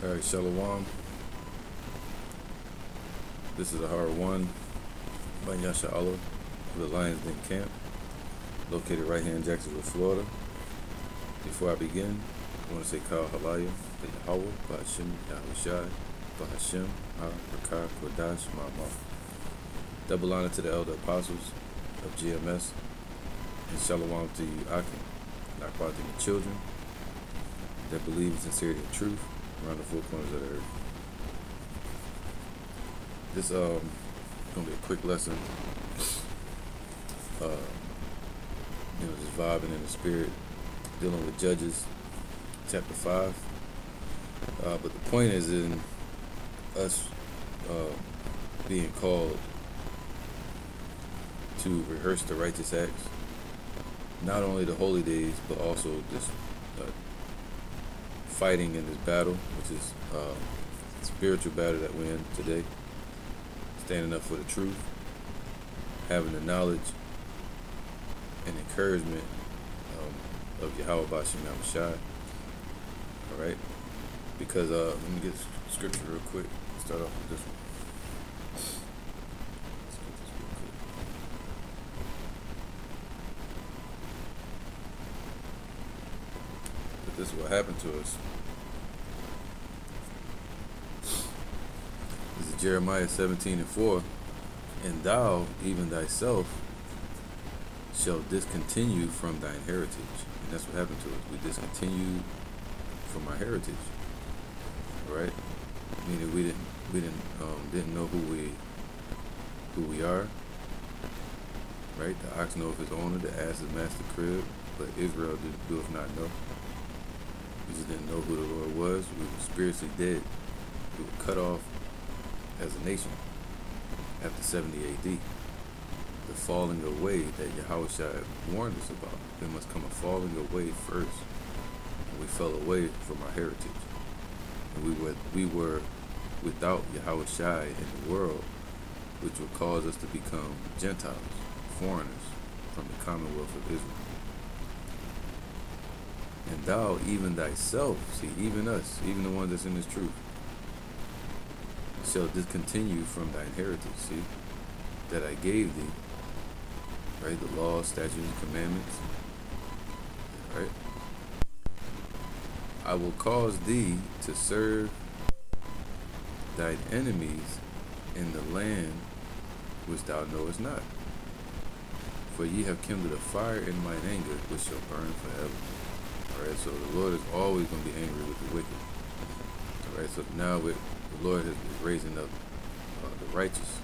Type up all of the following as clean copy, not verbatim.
Alright, Shalom. This is a hard one by YAHAWAH of the Lions Den Camp, located right here in Jacksonville, Florida. Before I begin, I want to say Kal Halaya, YAHAWAH, Bahashim, Yahushai, Bahashim, Ha-Rakah, Kodash, Ma'amah. Double honor to the elder apostles of GMS, and Shalom to you, Akim, Nakbat to the children that believe in sincerity and truth around the four corners of the earth. This gonna be a quick lesson. Just vibing in the spirit, dealing with Judges chapter 5. But the point is in us being called to rehearse the righteous acts, not only the holy days, but also this fighting in this battle, which is spiritual battle that we're in today, standing up for the truth, having the knowledge and encouragement of Yahawah Bashim Yahushai. Alright? Because let me get scripture real quick. Start off with this one. Let's get this real quick. But this is what happened to us. This is Jeremiah 17:4. And thou, even thyself, shall discontinue from thine heritage. And that's what happened to us. We discontinued from our heritage. Right? Meaning we didn't know who we are. Right? The ox knoweth his owner, the ass his master crib, but Israel doeth not know. We just didn't know who the Lord was. We were spiritually dead. We were cut off as a nation after 70 AD. The falling away that Yahushua warned us about. There must come a falling away first. And we fell away from our heritage. And we were without Yahushua in the world, which would cause us to become Gentiles, foreigners from the commonwealth of Israel. And thou, even thyself, see, even us, even the ones that's in this truth, shall discontinue from thine heritage, see, that I gave thee, right, the laws, statutes, and commandments, right? I will cause thee to serve thine enemies in the land which thou knowest not. For ye have kindled a fire in mine anger, which shall burn forever. Alright, so the Lord is always going to be angry with the wicked. Alright, so now the Lord is raising up the righteous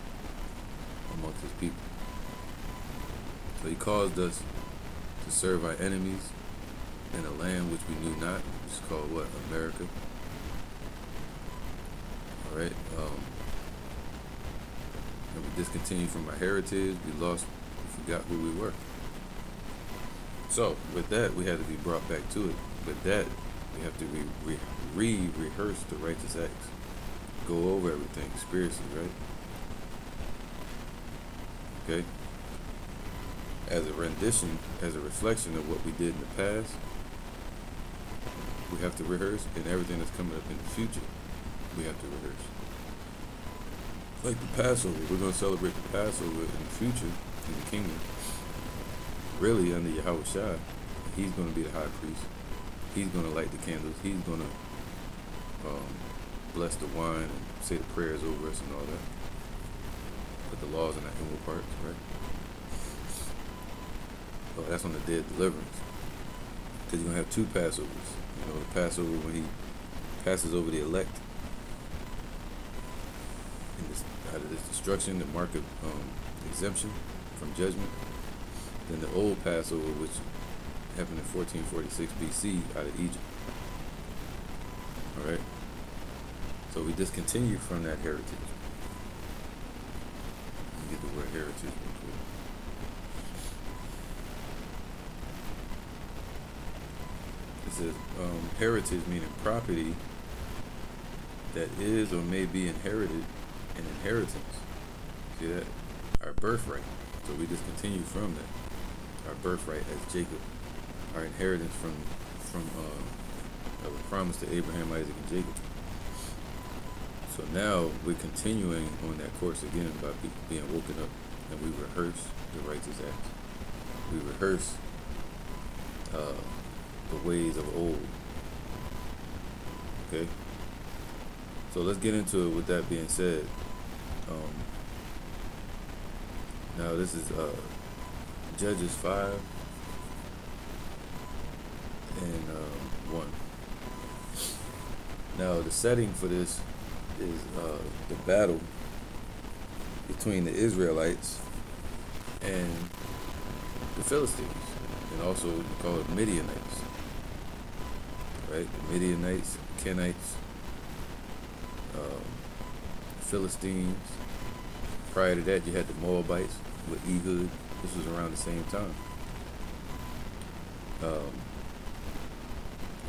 amongst his people. So he caused us to serve our enemies in a land which we knew not, which is called what? America. Alright, and we discontinued from our heritage, we forgot who we were. So, with that, we had to be brought back to it. With that, we have to rehearse the righteous acts. Go over everything spiritually, right? Okay? As a rendition, as a reflection of what we did in the past, we have to rehearse, and everything that's coming up in the future, we have to rehearse. Like the Passover, we're going to celebrate the Passover in the future, in the kingdom. Really, under Yahushua, he's going to be the high priest. He's going to light the candles. He's going to bless the wine and say the prayers over us and all that. Put the laws in our inward parts, right? Well, that's on the day of deliverance. Because you're going to have two Passovers. You know, the Passover when he passes over the elect out of this destruction, the mark of exemption from judgment. Then the old Passover, which happened in 1446 BC out of Egypt. Alright? So we discontinued from that heritage. Let me get the word heritage real quick. It says heritage meaning property that is or may be inherited, an inheritance. See that? Our birthright. So we discontinued from that. Our birthright as Jacob, our inheritance from that was promised to Abraham, Isaac, and Jacob. So now we're continuing on that course again by being woken up, and we rehearse the righteous acts. We rehearse the ways of old. Okay? So let's get into it with that being said. Now this is Judges 5 and 1. Now the setting for this is the battle between the Israelites and the Philistines, and also you call it Midianites, right? The Midianites, Kenites, Philistines. Prior to that, you had the Moabites with Ehud. This was around the same time,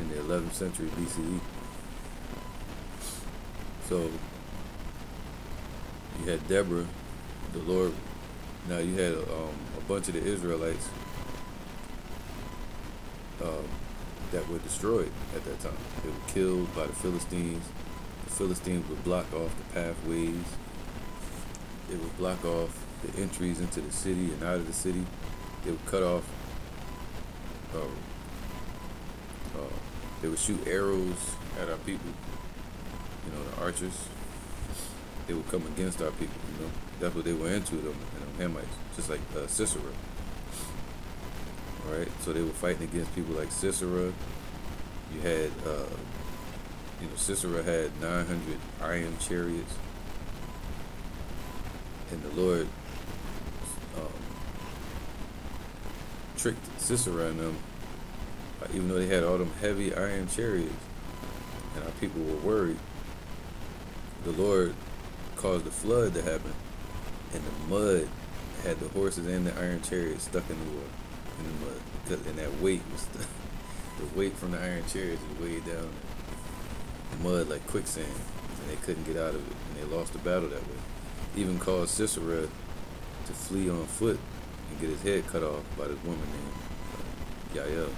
in the 11th century BCE. So you had Deborah, the Lord. Now you had a bunch of the Israelites that were destroyed at that time. They were killed by the Philistines. The Philistines would block off the pathways. They would block off the entries into the city and out of the city. They would cut off. They would shoot arrows at our people. You know, the archers. They would come against our people. You know, that's what they were into, them Hamites, just like Sisera. All right, so they were fighting against people like Sisera. You had, Sisera had 900 iron chariots, and the Lord tricked Sisera and them, even though they had all them heavy iron chariots, and our people were worried. The Lord caused a flood to happen, and the mud had the horses and the iron chariots stuck in the water, in the mud, and that weight was the weight from the iron chariots was weighed down the mud like quicksand, and they couldn't get out of it, and they lost the battle that way. Even caused Sisera to flee on foot and get his head cut off by this woman named YAHAWAH.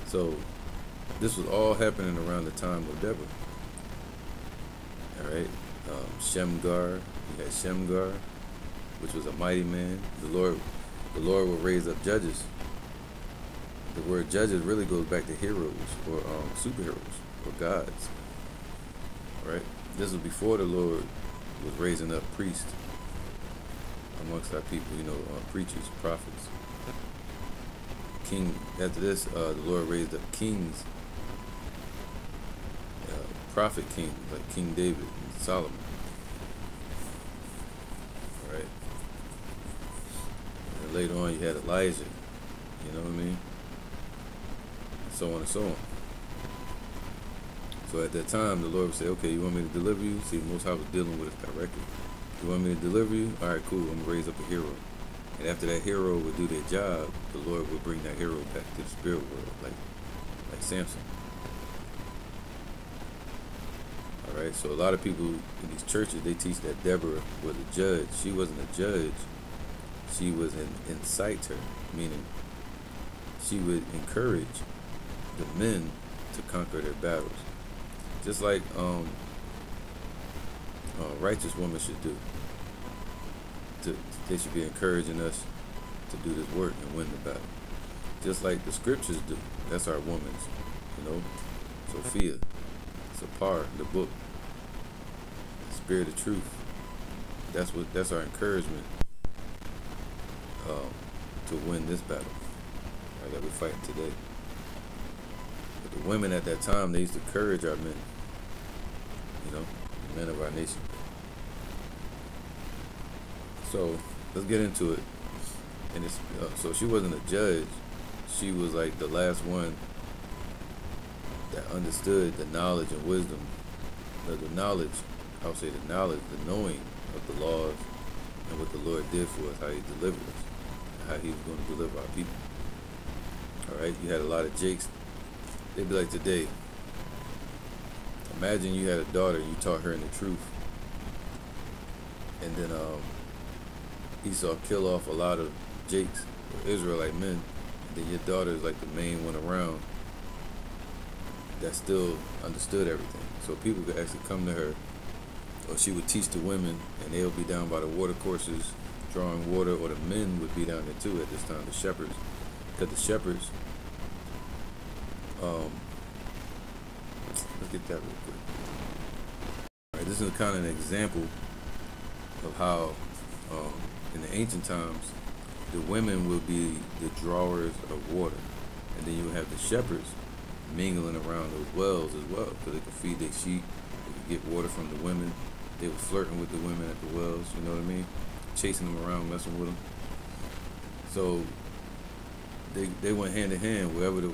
So this was all happening around the time of Deborah. All right, Shemgar. You had Shemgar, which was a mighty man. The Lord will raise up judges. The word judges really goes back to heroes or superheroes or gods. All right, this was before the Lord was raising up priests amongst our people. You know, preachers, prophets. King. After this, the Lord raised up kings. Prophet kings like King David and Solomon. All right. And later on, you had Elijah. You know what I mean? And so on and so on. So at that time, the Lord would say, "Okay, you want me to deliver you?" See, Most High was dealing with us directly. You want me to deliver you? All right, cool. I'm gonna raise up a hero. And after that hero would do their job, the Lord would bring that hero back to the spirit world, like Samson. Right, so a lot of people in these churches, they teach that Deborah was a judge. She wasn't a judge. She was an inciter, meaning she would encourage the men to conquer their battles, just like a righteous woman should do. They should be encouraging us to do this work and win the battle, just like the scriptures do. That's our woman's, Sophia, Sapar, the book, Spirit of Truth. That's our encouragement to win this battle, right, that we're fighting today. But the women at that time, they used to encourage our men, the men of our nation. So let's get into it. And so she wasn't a judge. She was like the last one that understood the knowledge and wisdom, the knowledge, I would say the knowledge, the knowing of the laws and what the Lord did for us, how he delivered us, and how he was going to deliver our people. All right, you had a lot of jakes. They'd be like today, imagine you had a daughter and you taught her in the truth, and then Esau kill off a lot of jakes or Israelite men, and then your daughter is like the main one around that still understood everything. So people could actually come to her, or she would teach the women, and they'll be down by the water courses drawing water, or the men would be down there too at this time, the shepherds. Because the shepherds, let's get that real quick. All right, this is kind of an example of how in the ancient times the women will be the drawers of water, and then you have the shepherds mingling around those wells as well, because they could feed their sheep, they could get water from the women. They were flirting with the women at the wells, you know what I mean? Chasing them around, messing with them. So they went hand in hand. Wherever the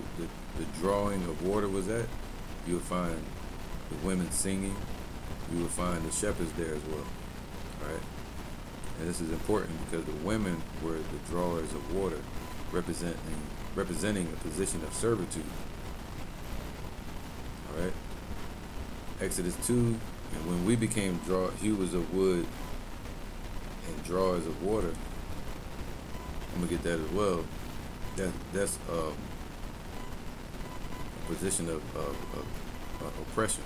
drawing of water was at, you would find the women singing. You would find the shepherds there as well. All right? And this is important because the women were the drawers of water, representing a position of servitude. All right? Exodus 2, and when we became hewers of wood and drawers of water, I'm gonna get that as well. That's a position of oppression.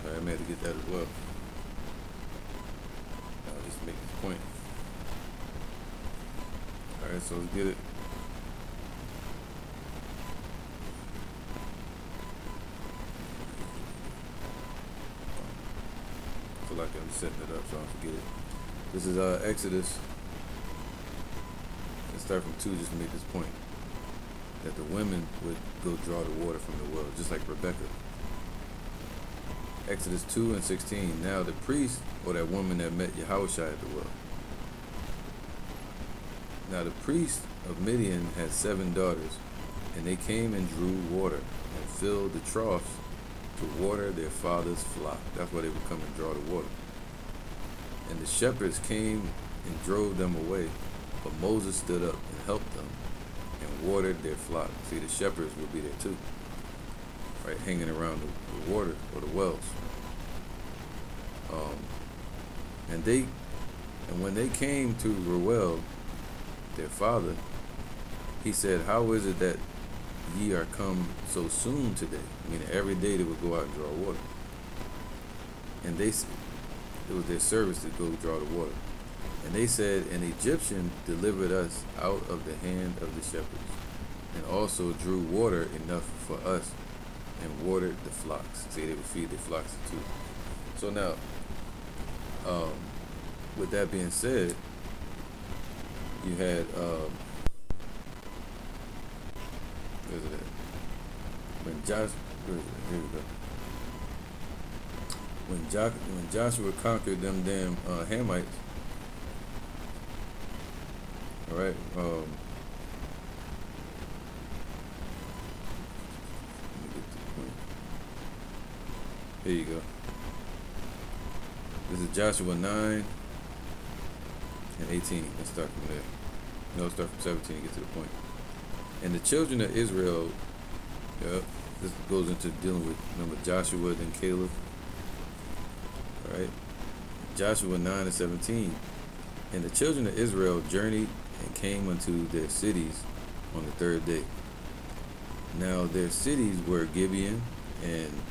All right, I had to get that as well. Just to make this point. All right, so let's get it. I feel like I'm setting it up so I don't forget it. This is Exodus. Let's start from 2 just to make this point. That the women would go draw the water from the well, just like Rebecca. Exodus 2 and 16. Now the priest, or that woman that met YAHAWAH at the well. Now the priest of Midian had 7 daughters, and they came and drew water, and filled the troughs to water their father's flock. That's why they would come and draw the water. And the shepherds came and drove them away, but Moses stood up and helped them and watered their flock. See, the shepherds would be there too, right, hanging around the water or the wells. And when they came to Reuel, their father, he said, "How is it that ye are come so soon today?" I mean, every day they would go out and draw water. And it was their service to go draw the water. And they said, "An Egyptian delivered us out of the hand of the shepherds, and also drew water enough for us, and watered the flocks." See, they would feed their flocks too. So now, with that being said, you had where's it at? When Joshua conquered them damn Hamites, all right. Let me get to the point. Here you go. This is Joshua 9 and 18. Let's start from there. No, let's start from 17 and get to the point. And the children of Israel, this goes into dealing with, remember, Joshua, then Caleb. All right. Joshua 9 and 17. And the children of Israel journeyed and came unto their cities on the 3rd day. Now their cities were Gibeon and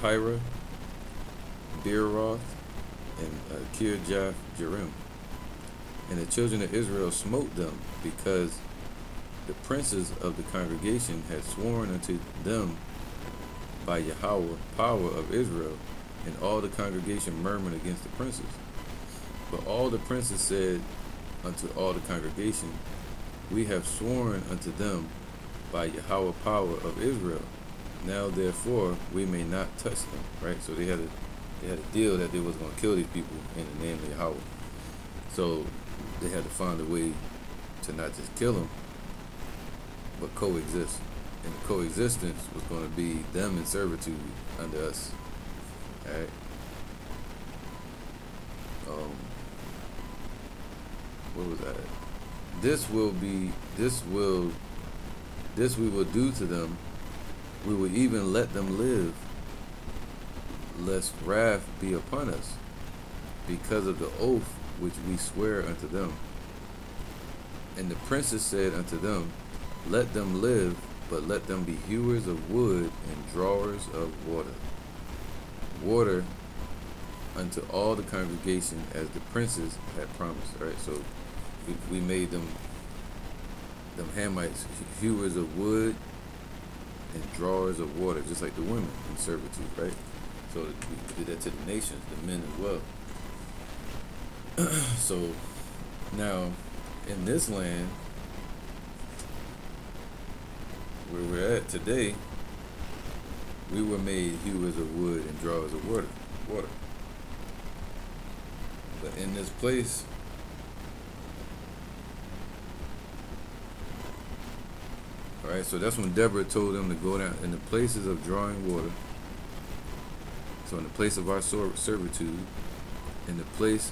Kephirah, Beeroth, and Kirjath Jearim. And the children of Israel smote them, because the princes of the congregation had sworn unto them by YAHAWAH, power of Israel, and all the congregation murmured against the princes. But all the princes said unto all the congregation, "We have sworn unto them by YAHAWAH, power of Israel. Now therefore we may not touch them." Right? So they had a deal that they was going to kill these people in the name of YAHAWAH. So they had to find a way to not just kill them, but coexist. And the coexistence was going to be them in servitude under us. All right. Where was that? This we will do to them. We will even let them live, lest wrath be upon us, because of the oath which we swear unto them. And the princess said unto them, let them live, but let them be hewers of wood and drawers of water. Water unto all the congregation as the princes had promised. All right, so we made them Hamites hewers of wood and drawers of water, just like the women in servitude, right? So we did that to the nations, the men as well. So now in this land where we're at today, we were made hewers of wood and drawers of water. But in this place, all right, so that's when Deborah told them to go down in the places of drawing water. So in the place of our servitude, in that place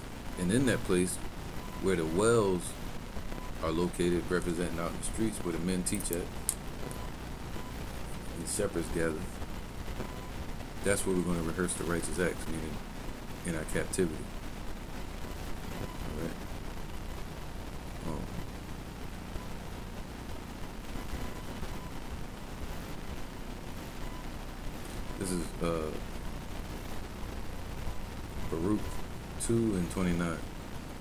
where the wells are located, representing out in the streets where the men teach at, and shepherds gather. That's where we're going to rehearse the righteous acts, meaning in our captivity. All right. This is Baruch 2:29.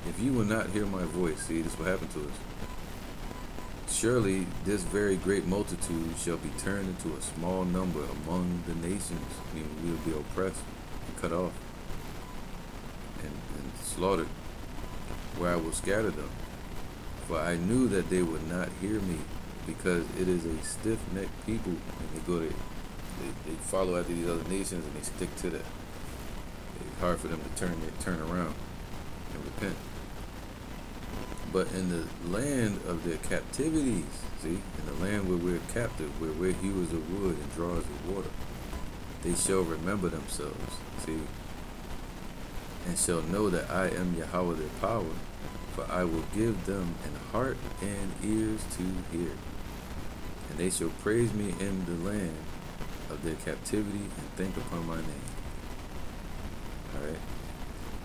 If you will not hear my voice, see, this will happen to us. Surely this very great multitude shall be turned into a small number among the nations. Meaning we will be oppressed and cut off and slaughtered, where I will scatter them. For I knew that they would not hear me, because it is a stiff-necked people, and they follow after these other nations and they stick to that. It's hard for them to turn around and repent. But in the land of their captivities, see, in the land where we're captive, where we're hewers of wood and drawers of water, they shall remember themselves, see, and shall know that I am Yahawah their power, for I will give them an heart and ears to hear. And they shall praise me in the land of their captivity and think upon my name. All right,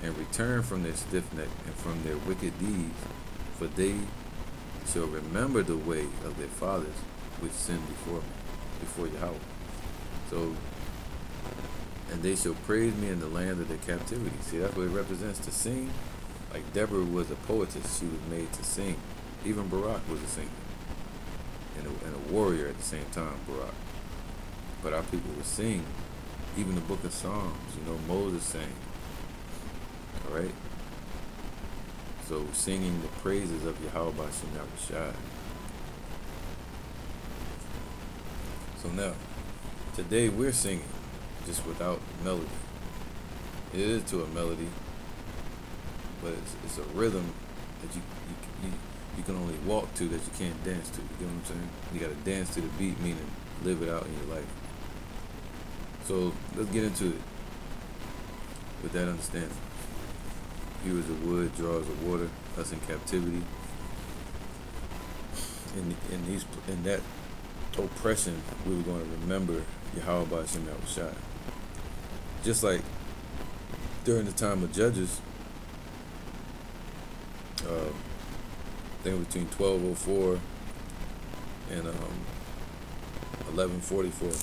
and return from their stiff neck and from their wicked deeds, for they shall remember the way of their fathers, which sinned before Yahawah. So, and they shall praise me in the land of their captivity. See, that's what it represents, to sing. Like Deborah was a poetess; she was made to sing. Even Barak was a singer and a warrior at the same time. Barak. But our people would sing. Even the book of Psalms, Moses sang. All right? So singing the praises of Yahawah B'Shem Yahushua. So now, today we're singing just without melody. It is to a melody, but it's a rhythm that you can only walk to, that you can't dance to. You get what I'm saying? You got to dance to the beat, meaning live it out in your life. So let's get into it with that understanding. Hewers of wood, drawers of water, us in captivity. In that oppression, we were going to remember Yahawah B'Shem Yahushua. Just like during the time of Judges, I think between 1204 and 1144.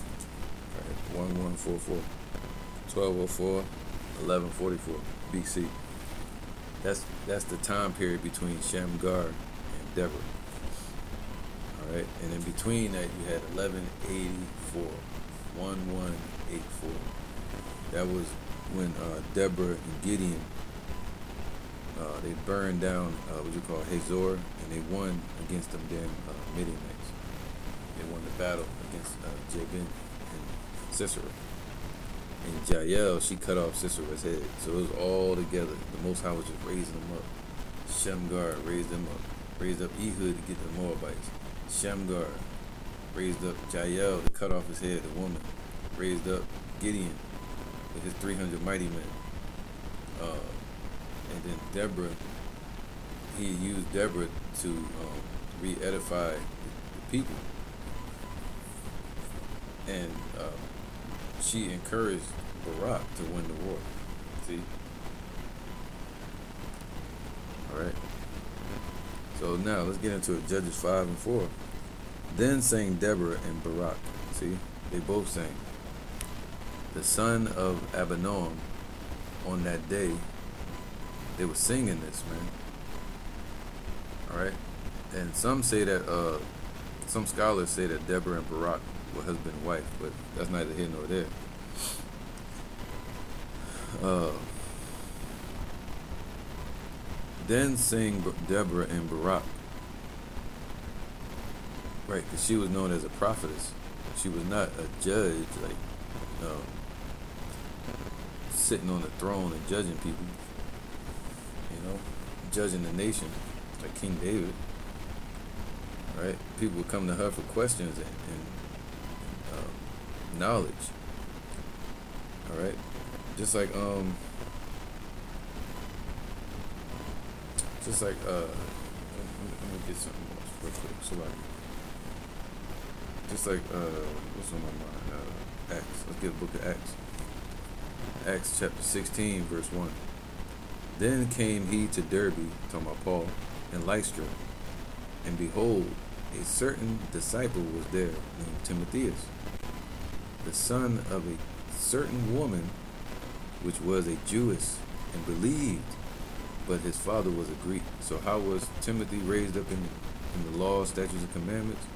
1144, 1204, 1144 BC. That's the time period between Shamgar and Deborah. All right, and in between that you had 1184, 1184. That was when Deborah and Gideon they burned down what you call Hazor, and they won against them damn Midianites. They won the battle against Jabin and Sisera. And Jael, she cut off Sisera's head. So it was all together. The Most High was just raising them up. Shamgar raised them up. Raised up Ehud to get the Moabites. Shamgar raised up Jael to cut off his head, the woman. Raised up Gideon with his 300 mighty men. And then Deborah, he used Deborah to re-edify the people. And she encouraged Barak to win the war. See? Alright. So now let's get into it. Judges 5 and 4. Then sang Deborah and Barak. See, they both sang. The son of Abinoam, on that day, they were singing this, man. All right, and some say that some scholars say that Deborah and Barak were husband and wife, but that's neither here nor there. Then sang Deborah and Barak, right? Because she was known as a prophetess. She was not a judge, like sitting on the throne and judging people. You know, judging the nation like King David. Right? People would come to her for questions and knowledge. All right, just like let me get something else real quick. Somebody. Just like what's on my mind? Acts. Let's get a book of Acts. Acts chapter 16, verse 1. Then came he to Derbe, talking about Paul, and Lystra, and behold, a certain disciple was there named Timotheus, the son of a certain woman which was a Jewess, and believed, but his father was a Greek. So how was Timothy raised up in the law, statutes, and commandments?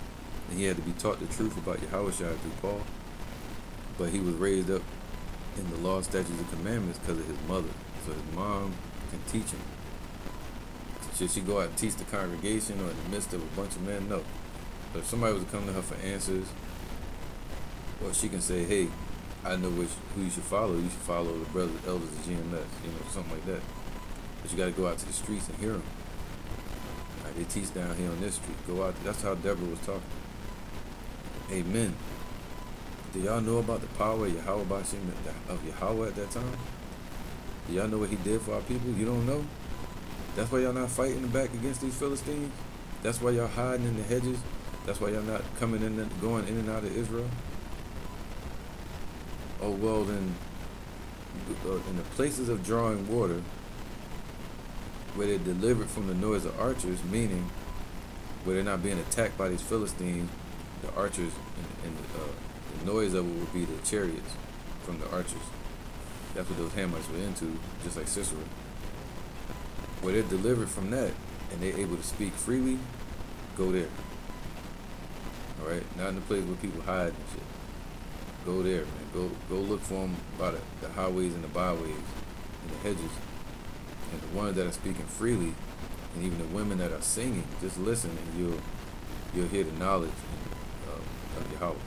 And he had to be taught the truth about YAHAWAH through Paul. But he was raised up in the law, statutes, and commandments because of his mother. So his mom can teach him. Should she go out and teach the congregation or in the midst of a bunch of men? No. But if somebody was to come to her for answers, or she can say, hey, I know who you should follow. You should follow the brothers, elders of GMS, something like that. But you got to go out to the streets and hear them. Right, they teach down here on this street. Go out. That's how Deborah was talking. Amen. Do y'all know about the power of YAHAWAH at that time? Do y'all know what he did for our people? You don't know? That's why y'all not fighting back against these Philistines? That's why y'all hiding in the hedges? That's why y'all not coming in and going in and out of Israel? Oh, well then, in the places of drawing water, where they're delivered from the noise of archers, meaning where they're not being attacked by these Philistines, the archers, and the noise of it would be the chariots from the archers. That's what those Hamites were into, just like Sisera. Where they're delivered from that, and they're able to speak freely, go there. All right, not in the place where people hide and shit. Go there, man. Go look for them by the highways and the byways and the hedges, and the ones that are speaking freely, and even the women that are singing. Just listen, and you'll hear the knowledge of YAHAWAH,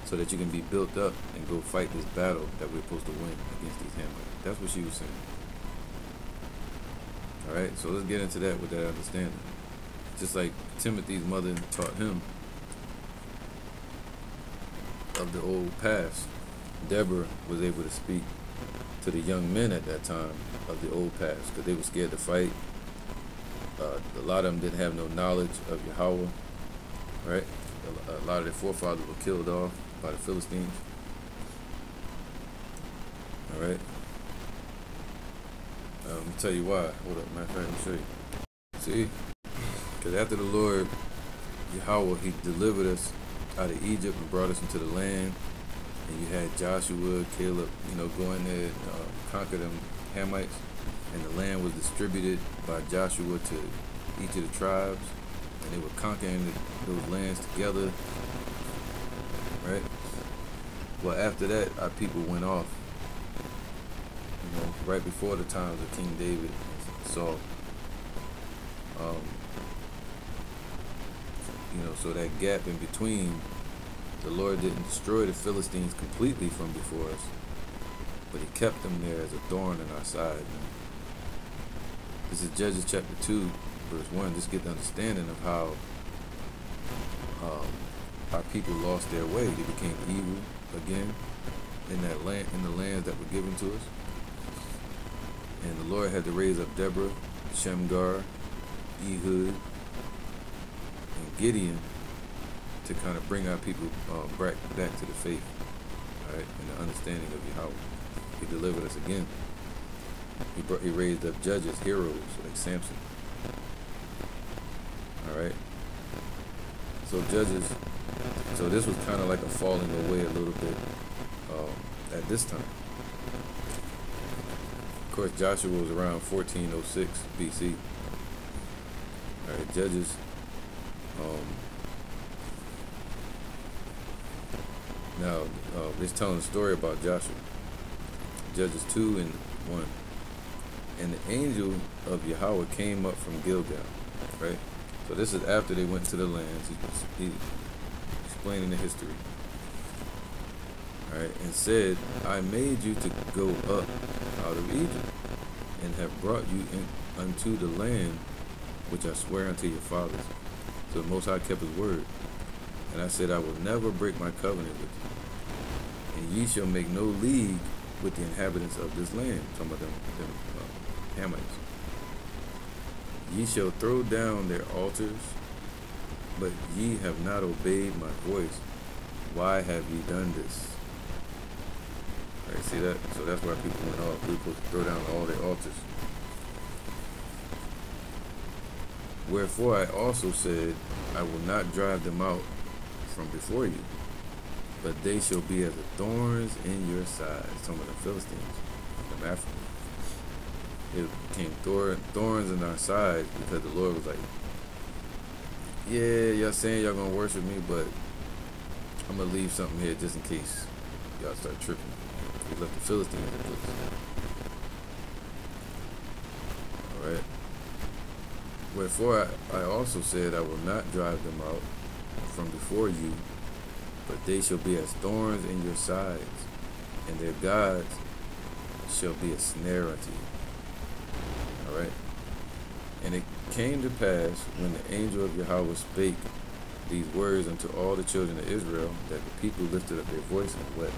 so that you can be built up and go fight this battle that we're supposed to win against these Hamites. That's what she was saying. All right, so let's get into that with that understanding. Just like Timothy's mother taught him of the old past, Deborah was able to speak to the young men at that time of the old past, because they were scared to fight. A lot of them didn't have no knowledge of YAHAWAH, right? A lot of their forefathers were killed off by the Philistines. All right. Let me tell you why. Hold up, matter of fact, let me show you. See? Because after the Lord, YAHAWAH, he delivered us out of Egypt and brought us into the land. And you had Joshua, Caleb, go in there and conquer them Hamites. And the land was distributed by Joshua to each of the tribes. And they were conquering those lands together. Right? Well, after that, our people went off. Right before the times of King David and Saul. So that gap in between, the Lord didn't destroy the Philistines completely from before us, but he kept them there as a thorn in our side. Man. This is Judges chapter 2, verse 1. Just get the understanding of how our people lost their way. They became evil again in that land, in the lands that were given to us. And the Lord had to raise up Deborah, Shemgar, Ehud, and Gideon to kind of bring our people back to the faith, all right, and the understanding of YAHAWAH. He delivered us again. He raised up judges, heroes like Samson. All right. So Judges. So this was kind of like a falling away a little bit at this time. Of course, Joshua was around 1406 BC. All right, Judges. Now, it's telling a story about Joshua. Judges 2 and 1. And the angel of Yahawah came up from Gilgal, right? So this is after they went to the lands. He's explaining the history. All right, and said, I made you to go up out of Egypt, and have brought you in unto the land which I swear unto your fathers. So the Most High kept his word. And I said, I will never break my covenant with you. And ye shall make no league with the inhabitants of this land. Talking about them Hamites. Ye shall throw down their altars, but ye have not obeyed my voice. Why have ye done this? All right, see that? So that's why people went off. We were supposed to throw down all their altars. Wherefore I also said, I will not drive them out from before you, but they shall be as the thorns in your sides. Some of the Philistines, the Africans. It became thorns in our sides because the Lord was like, yeah, y'all saying y'all gonna worship me, but I'm gonna leave something here just in case y'all start tripping. He left the Philistines in place. Alright. Wherefore I also said, I will not drive them out from before you, but they shall be as thorns in your sides, and their gods shall be a snare unto you. Alright? And it came to pass, when the angel of Yahawah spake these words unto all the children of Israel, that the people lifted up their voice and wept.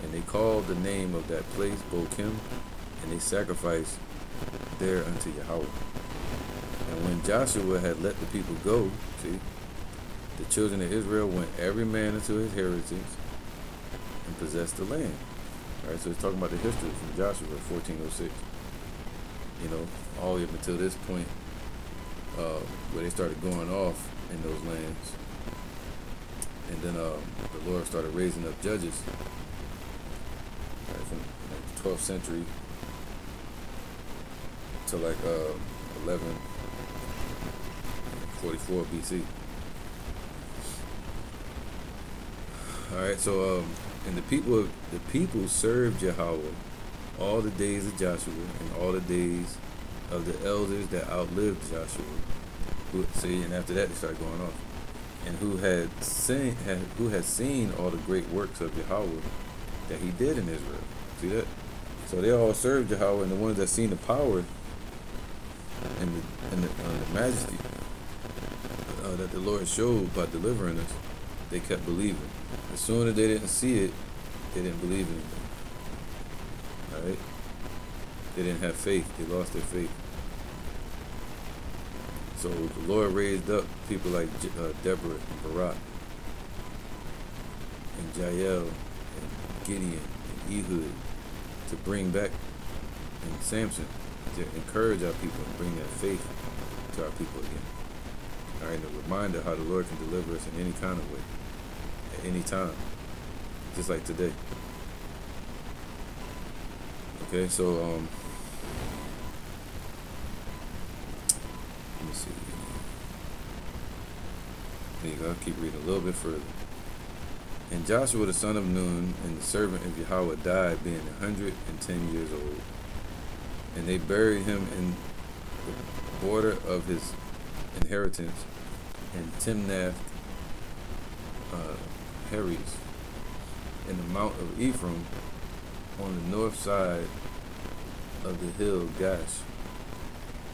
And they called the name of that place Bochim, and they sacrificed there unto Yahawah. And when Joshua had let the people go, see, the children of Israel went every man into his heritage and possessed the land. All right, so it's talking about the history from Joshua 1406. You know, all the way up until this point, where they started going off in those lands. And then the Lord started raising up judges, right, from like the 12th century to like 1144 BC. All right, so and the people served Yahawah all the days of Joshua and all the days of the elders that outlived Joshua. And after that they started going off. And who had seen all the great works of Yahawah that he did in Israel. See that? So they all served Yahawah, and the ones that seen the power and the majesty that the Lord showed by delivering us, they kept believing. As soon as they didn't see it, they didn't believe anything. Alright? They didn't have faith. They lost their faith. So the Lord raised up people like Deborah and Barak and Jael and Gideon and Ehud to bring back, and Samson to encourage our people and bring that faith to our people again. All right, and a reminder how the Lord can deliver us in any kind of way, at any time, just like today. Okay, so let me see. There you go. I'll keep reading a little bit further. And Joshua the son of Nun and the servant of Yahawah died, being 110 years old. And they buried him in the border of his inheritance in Timnath Heres, in the mount of Ephraim, on the north side of the hill Gash.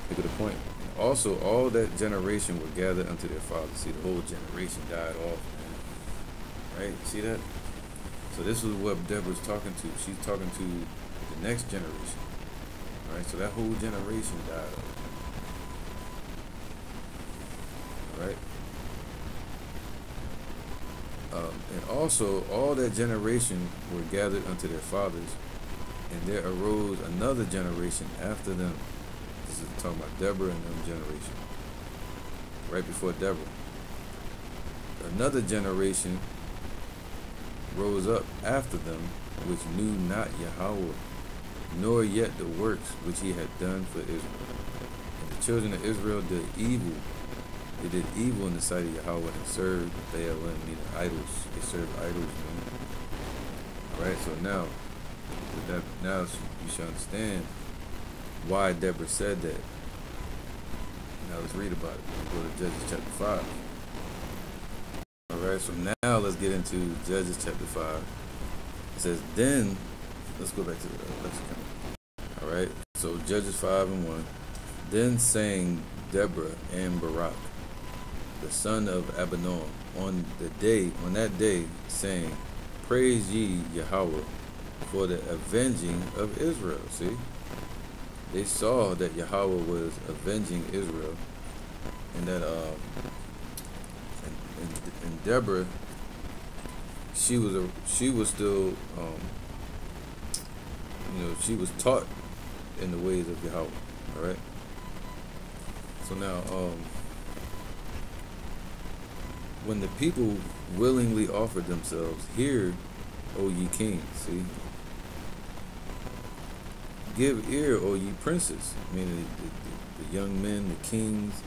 Look at the point. Also, all that generation were gathered unto their father. See, the whole generation died off, man. Right? See that? So this is what Deborah's talking to. She's talking to the next generation. Right? So that whole generation died off. Right? And also, all that generation were gathered unto their fathers, and there arose another generation after them. This is talking about Deborah and them generation. right before Deborah. Another generation rose up after them, which knew not Yahawah, nor yet the works which he had done for Israel. And the children of Israel did evil. They did evil in the sight of Yahawah and served Baalim, meaning idols. They served idols, man. Alright, so now, you should understand why Deborah said that. Now let's read about it. Let's go to Judges chapter 5. Alright, so now let's get into Judges chapter 5. It says, then, let's go back to the lexicon. Alright, so Judges 5 and 1. Then sang Deborah and Barak, the son of Abinoam, on that day, saying, praise ye Yahawah for the avenging of Israel. See? They saw that Yahawah was avenging Israel, and that and Deborah, she was still she was taught in the ways of Yahawah. All right. So now, when the people willingly offered themselves, hear, O ye kings, see, give ear, O ye princes, meaning the young men, the kings.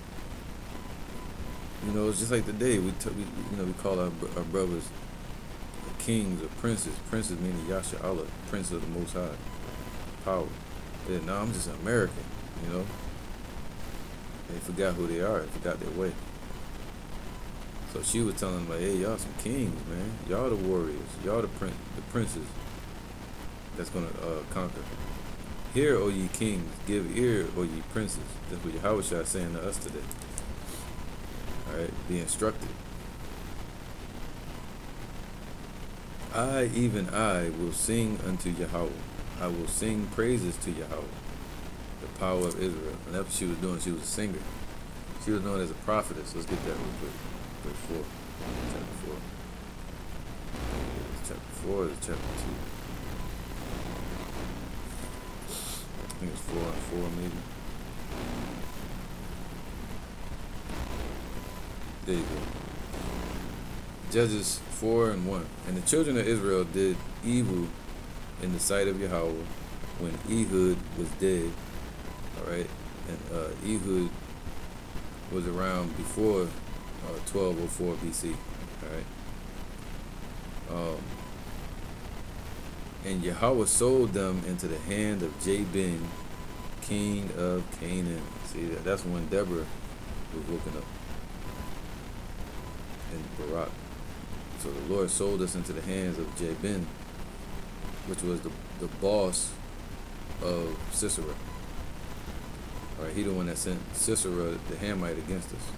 You know, it's just like today we call our brothers kings or princes. Princes meaning Yasha Allah, Prince of the Most High, power. No, I'm just an American. You know, they forgot who they are. They forgot their way. So she was telling them, like, hey, y'all some kings, man. Y'all the warriors. Y'all the princes that's gonna conquer. Hear, O ye kings, give ear, O ye princes. That's what Yahawah is saying to us today. Alright, be instructed. I, even I, will sing unto Yahawah. I will sing praises to Yahawah, the power of Israel. And that's what she was doing. She was a singer. She was known as a prophetess. Let's get that real quick. Verse 4. Chapter 4. Chapter 4 is chapter 2. I think it's 4 and 4 maybe. There you go. Judges 4 and 1. And the children of Israel did evil in the sight of Yahawah when Ehud was dead. Alright. And Ehud was around before 1204 BC. Alright. And Yahawah sold them into the hand of Jabin, king of Canaan. See, that's when Deborah was woken up. And Barak. So the Lord sold us into the hands of Jabin, which was the boss of Sisera. Alright, he the one that sent Sisera, the Hamite, against us.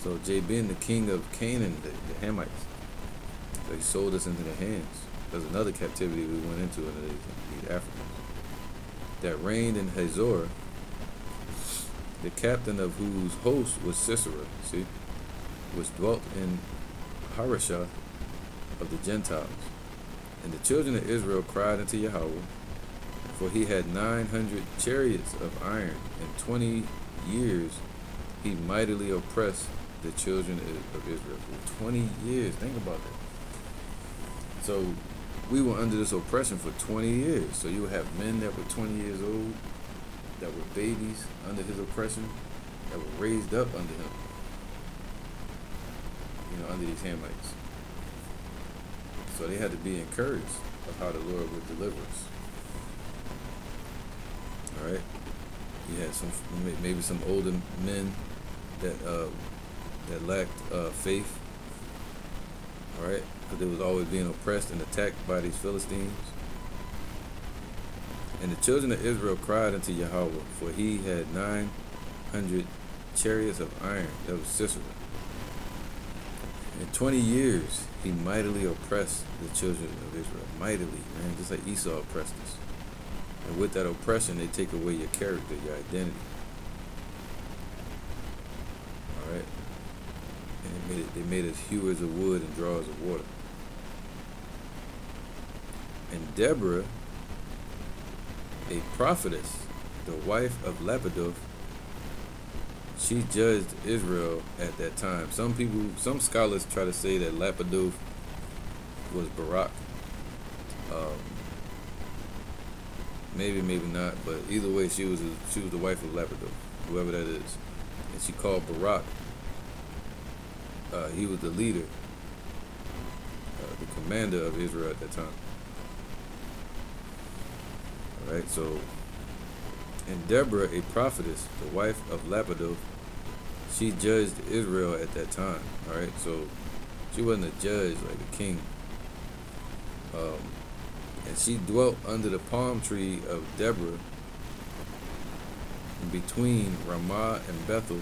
So Jabin, the king of Canaan, the Hamites, so he sold us into their hands. There's another captivity we went into in the Africans that reigned in Hazor, the captain of whose host was Sisera, see, which dwelt in Harosheth of the Gentiles. And the children of Israel cried unto Yahawah, for he had 900 chariots of iron, and 20 years he mightily oppressed the children of Israel. For 20 years, think about that. So we were under this oppression for 20 years. So you would have men that were 20 years old, that were babies under his oppression, that were raised up under him, under these Hamites. So they had to be encouraged of how the Lord would deliver us. All right. You had maybe some older men that lacked faith. All right, because they was always being oppressed and attacked by these Philistines. And the children of Israel cried unto Yahawah, for he had 900 chariots of iron. That was Sisera. In 20 years, he mightily oppressed the children of Israel. Mightily, man, just like Esau oppressed us. And with that oppression, they take away your character, your identity. All right? And they made us hewers of wood and drawers of water. And Deborah, a prophetess, the wife of Lapidoth, she judged Israel at that time. Some scholars try to say that Lapidoth was Barak. Um, maybe not, but either way, she was the wife of Lapidoth, whoever that is, and she called Barak. He was the leader, the commander of Israel at that time. All right, so, and Deborah, a prophetess, the wife of Lapidoth, she judged Israel at that time. All right, so she wasn't a judge like a king. And she dwelt under the palm tree of Deborah between Ramah and Bethel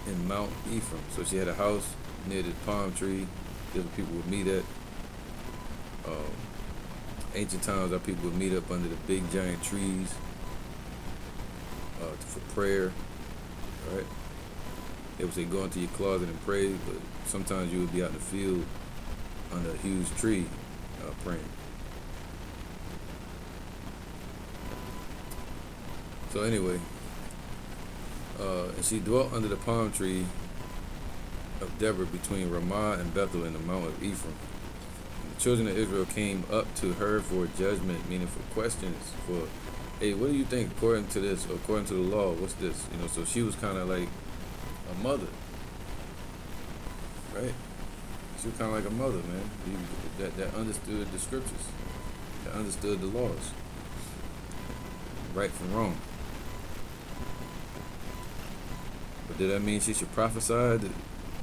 in Mount Ephraim. So she had a house near the palm tree. That's where people would meet at. Ancient times, our people would meet up under the big giant trees for prayer. Right? They would say go into your closet and pray, but sometimes you would be out in the field under a huge tree praying. So anyway, and she dwelt under the palm tree of Deborah between Ramah and Bethel in the Mount of Ephraim. And the children of Israel came up to her for judgment, meaning for questions, for, hey, what do you think according to this, or according to the law? What's this? You know, so she was kind of like a mother, right? She was kind of like a mother, man, that understood the scriptures, that understood the laws, right from wrong. But did that mean she should prophesy, to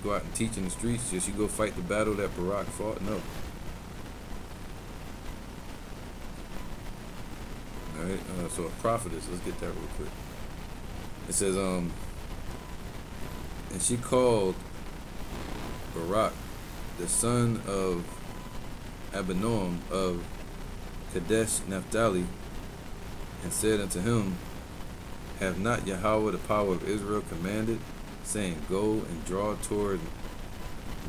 go out and teach in the streets? Should she go fight the battle that Barak fought? No. Alright, so a prophetess, let's get that real quick. It says, and she called Barak, the son of Abinoam of Kadesh Naphtali, and said unto him, have not YAHAWAH the power of Israel commanded, saying, go and draw toward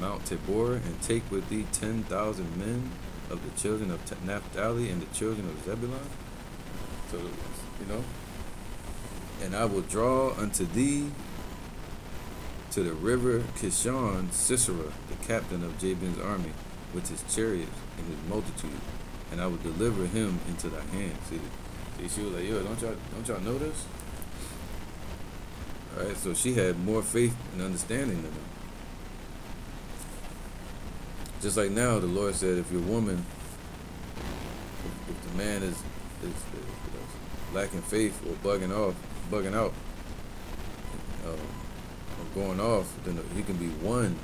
Mount Tabor, and take with thee 10,000 men of the children of Naphtali and the children of Zebulun? So, you know, and I will draw unto thee to the river Kishon Sisera, the captain of Jabin's army, with his chariots and his multitude, and I will deliver him into thy hand. See, she was like, yo, don't y'all know this? All right, so she had more faith and understanding than them. Just like now, the Lord said, if your woman, if the man is lacking faith or bugging out, or going off, then he can be won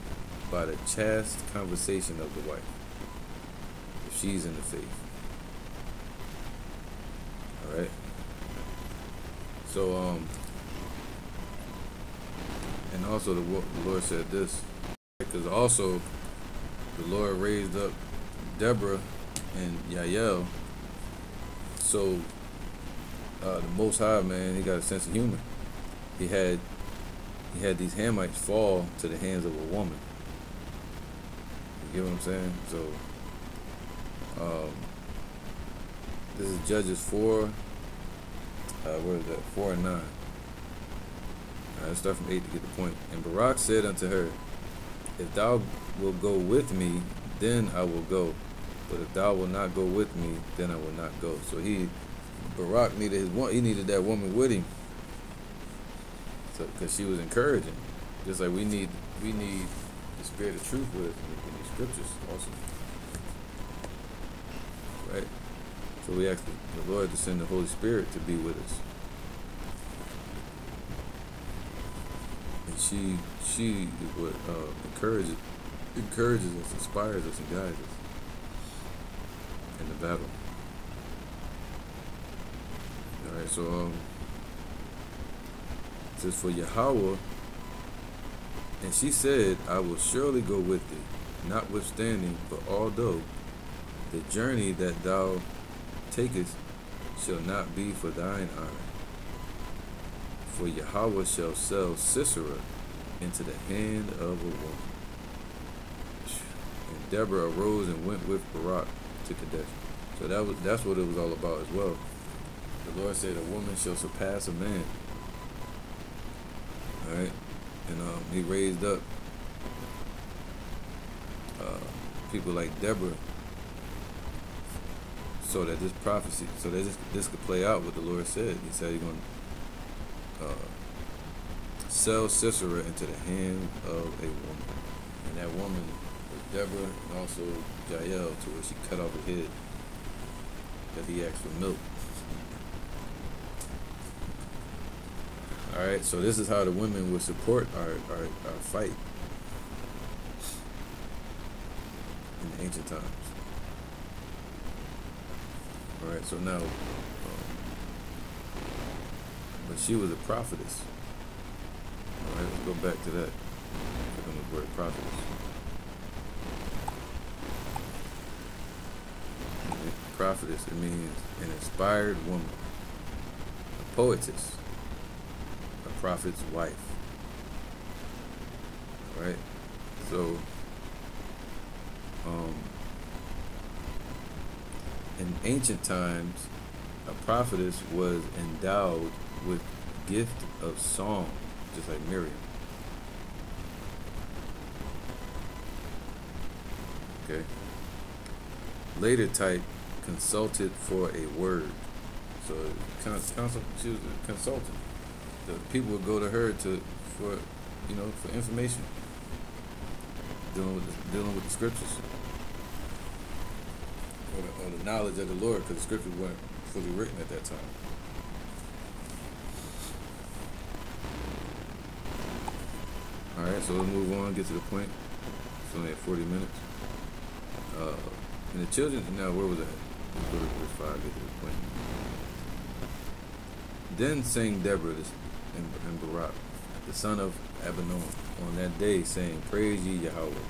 by the chaste conversation of the wife, if she's in the faith. All right. So and also the Lord said this, because also the Lord raised up Deborah and Yael. So the Most High, man, he got a sense of humor. He had these Hamites fall to the hands of a woman. You get what I'm saying? So this is Judges 4. Where is that? 4 and 9. Let's start from 8 to get the point. And Barak said unto her, if thou wilt go with me, then I will go. But if thou wilt not go with me, then I will not go. So Barak needed he needed that woman with him. So, because she was encouraging. Just like we need the spirit of truth with us in these scriptures also. Right? So we ask the Lord to send the Holy Spirit to be with us. And she is what encourages us, inspires us, and guides us in the battle. Alright, so it says, for YAHAWAH, and she said, I will surely go with thee, notwithstanding, but although the journey that thou takest shall not be for thine honor. For YAHAWAH shall sell Sisera into the hand of a woman. And Deborah arose and went with Barak to Kadesh. So that's what it was all about as well. The Lord said, a woman shall surpass a man. And he raised up people like Deborah, so that this prophecy, so that this could play out what the Lord said. He said he's going to sell Sisera into the hand of a woman. And that woman was Deborah, and also Jael, to where she cut off his head that he asked for milk. Alright, so this is how the women would support our fight in the ancient times. Alright, so now, but she was a prophetess. Alright, let's go back to that. Click on the word prophetess. Prophetess, it means an inspired woman, a poetess, a prophet's wife. Alright, so in ancient times, a prophetess was endowed with gift of song, just like Miriam. Okay. Later type consulted for a word. So she was a consultant. The people would go to her for information, dealing with the scriptures, or the knowledge of the Lord, because the scriptures weren't fully written at that time. All right, so let's move on, get to the point. It's only at 40 minutes. And the children, now where was that? Let's go to verse 5, get to the point. Then sang Deborah and Barak, the son of Abinoam, on that day, saying, Praise ye Yahawah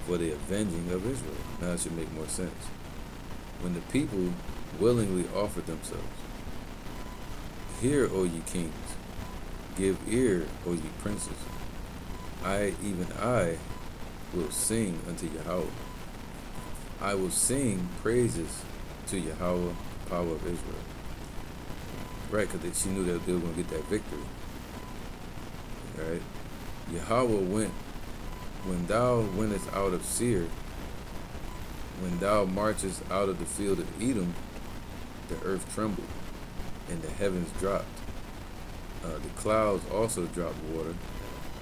for the avenging of Israel. Now it should make more sense. When the people willingly offered themselves, Hear, O ye kings, give ear, O ye princes. Even I, will sing unto Yahawah. I will sing praises to Yahawah, power of Israel. Right, because she knew that they were going to get that victory. Right? Yahawah went, when thou wentest out of Seir, when thou marchest out of the field of Edom, the earth trembled, and the heavens dropped. The clouds also dropped water,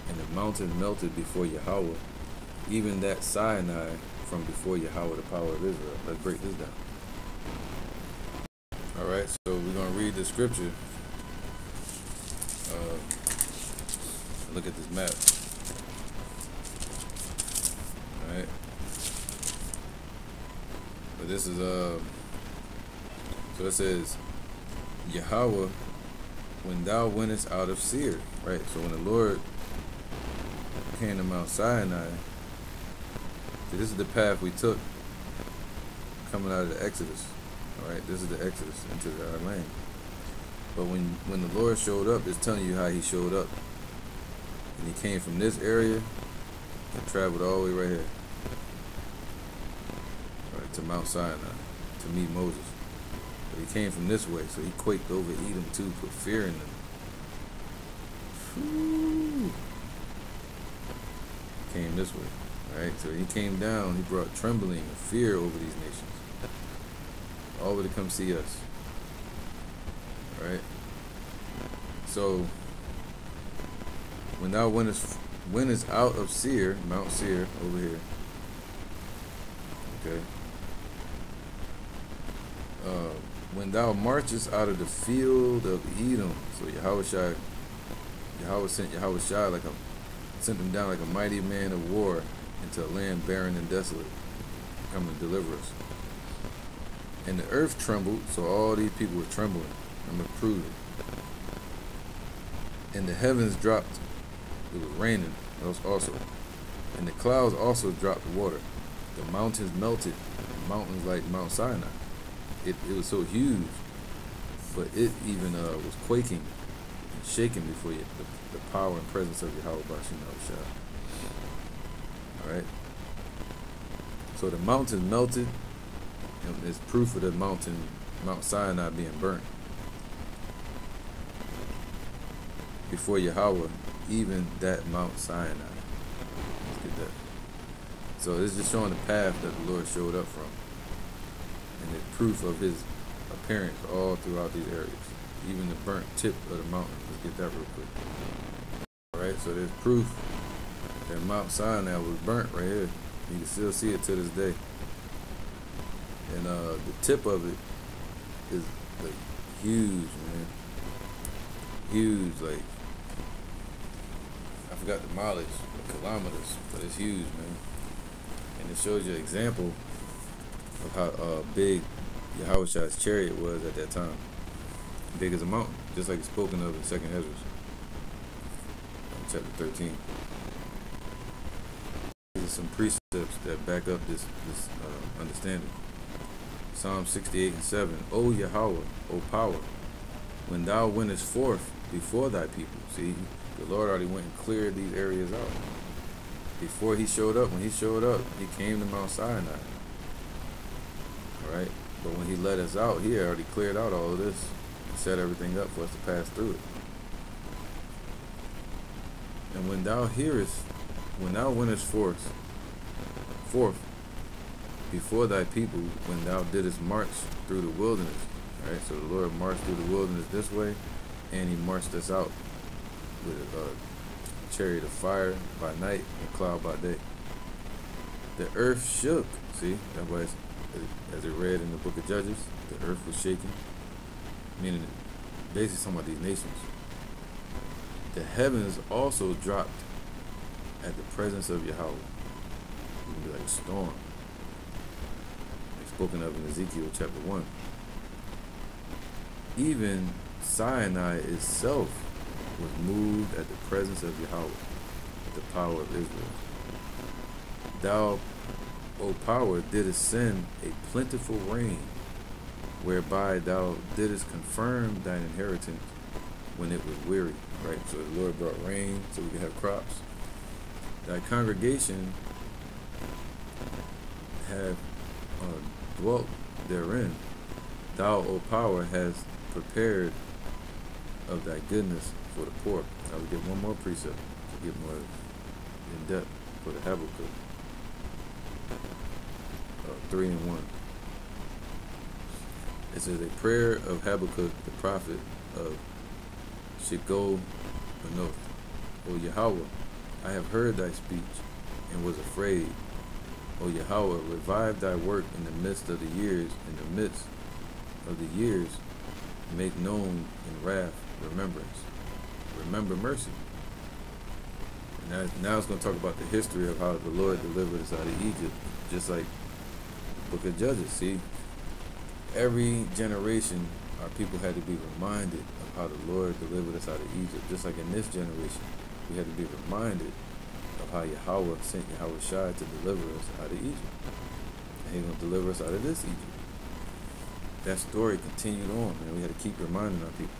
and the mountains melted before Yahawah, even that Sinai from before Yahawah, the power of Israel. Let's break this down. Alright, so we're going to read the scripture. Look at this map. Alright. But this is, so it says, Yahawah, when thou wentest out of Seir. Right, so when the Lord came to Mount Sinai, see, this is the path we took coming out of the Exodus. Alright, this is the Exodus into our land. But when the Lord showed up, it's telling you how he showed up. And he came from this area and traveled all the way right here. Right, to Mount Sinai to meet Moses. But he came from this way, so he quaked over Edom too, put fear in them. Whew. Came this way. Right, so he came down, he brought trembling and fear over these nations. All to come see us. Alright. So when thou wentest out of Seir, Mount Seir, over here. Okay. When thou marchest out of the field of Edom, so Yahawah sent Yahawah sent him down like a mighty man of war into a land barren and desolate, come and deliver us. And the earth trembled, so all these people were trembling. I'm going to prove it. And the heavens dropped. It was raining also. And the clouds also dropped water. The mountains melted. Mountains like Mount Sinai. It was so huge, but it even was quaking and shaking before you, the power and presence of Yahawah Bashim al-Shah. Alright? So the mountains melted, and it's proof of the Mount Sinai being burnt. before Yahawah, even that Mount Sinai. Let's get that. So it's just showing the path that the Lord showed up from, and the proof of his appearance all throughout these areas, even the burnt tip of the mountain. Let's get that real quick. Alright, so there's proof that Mount Sinai was burnt right here. You can still see it to this day. And the tip of it is like huge, man. Huge, like I forgot the mileage, the kilometers, but it's huge, man. And it shows you an example of how big Yahawah's chariot was at that time. Big as a mountain, just like it's spoken of in 2nd Ezra, chapter 13. These are some precepts that back up this understanding. Psalm 68 and 7. O Yahawah, O power, when thou wentest forth before thy people. See, the Lord already went and cleared these areas out. Before he showed up, when he showed up, he came to Mount Sinai. Alright? But when he let us out, he had already cleared out all of this and set everything up for us to pass through it. And when thou wentest forth before thy people, when thou didst march through the wilderness. Right? So the Lord marched through the wilderness this way, and he marched us out with a chariot of fire by night and cloud by day. The earth shook. See, that was, as it read in the book of Judges, the earth was shaking. Meaning, basically talking about these nations. The heavens also dropped at the presence of Yahawah. It would be like a storm. It's spoken of in Ezekiel chapter 1. Even Sinai itself was moved at the presence of Yahawah, the power of Israel. Thou, O power, didst send a plentiful rain, whereby thou didst confirm thine inheritance when it was weary. Right? So the Lord brought rain so we could have crops. Thy congregation have dwelt therein. Thou, O power, hast prepared of thy goodness for the poor. I will get one more precept to get more in depth for the Habakkuk. 3 and 1. It says, a prayer of Habakkuk the prophet of Shigol Benoth. O Yahawah, I have heard thy speech and was afraid. O Yahawah, revive thy work in the midst of the years. In the midst of the years, make known in wrath remembrance. Remember mercy. And now it's going to talk about the history of how the Lord delivered us out of Egypt, just like the book of Judges. See, every generation, our people had to be reminded of how the Lord delivered us out of Egypt. Just like in this generation, we had to be reminded of how Yahawah sent Yahawah to deliver us out of Egypt. And he's going to deliver us out of this Egypt. That story continued on, man. We had to keep reminding our people.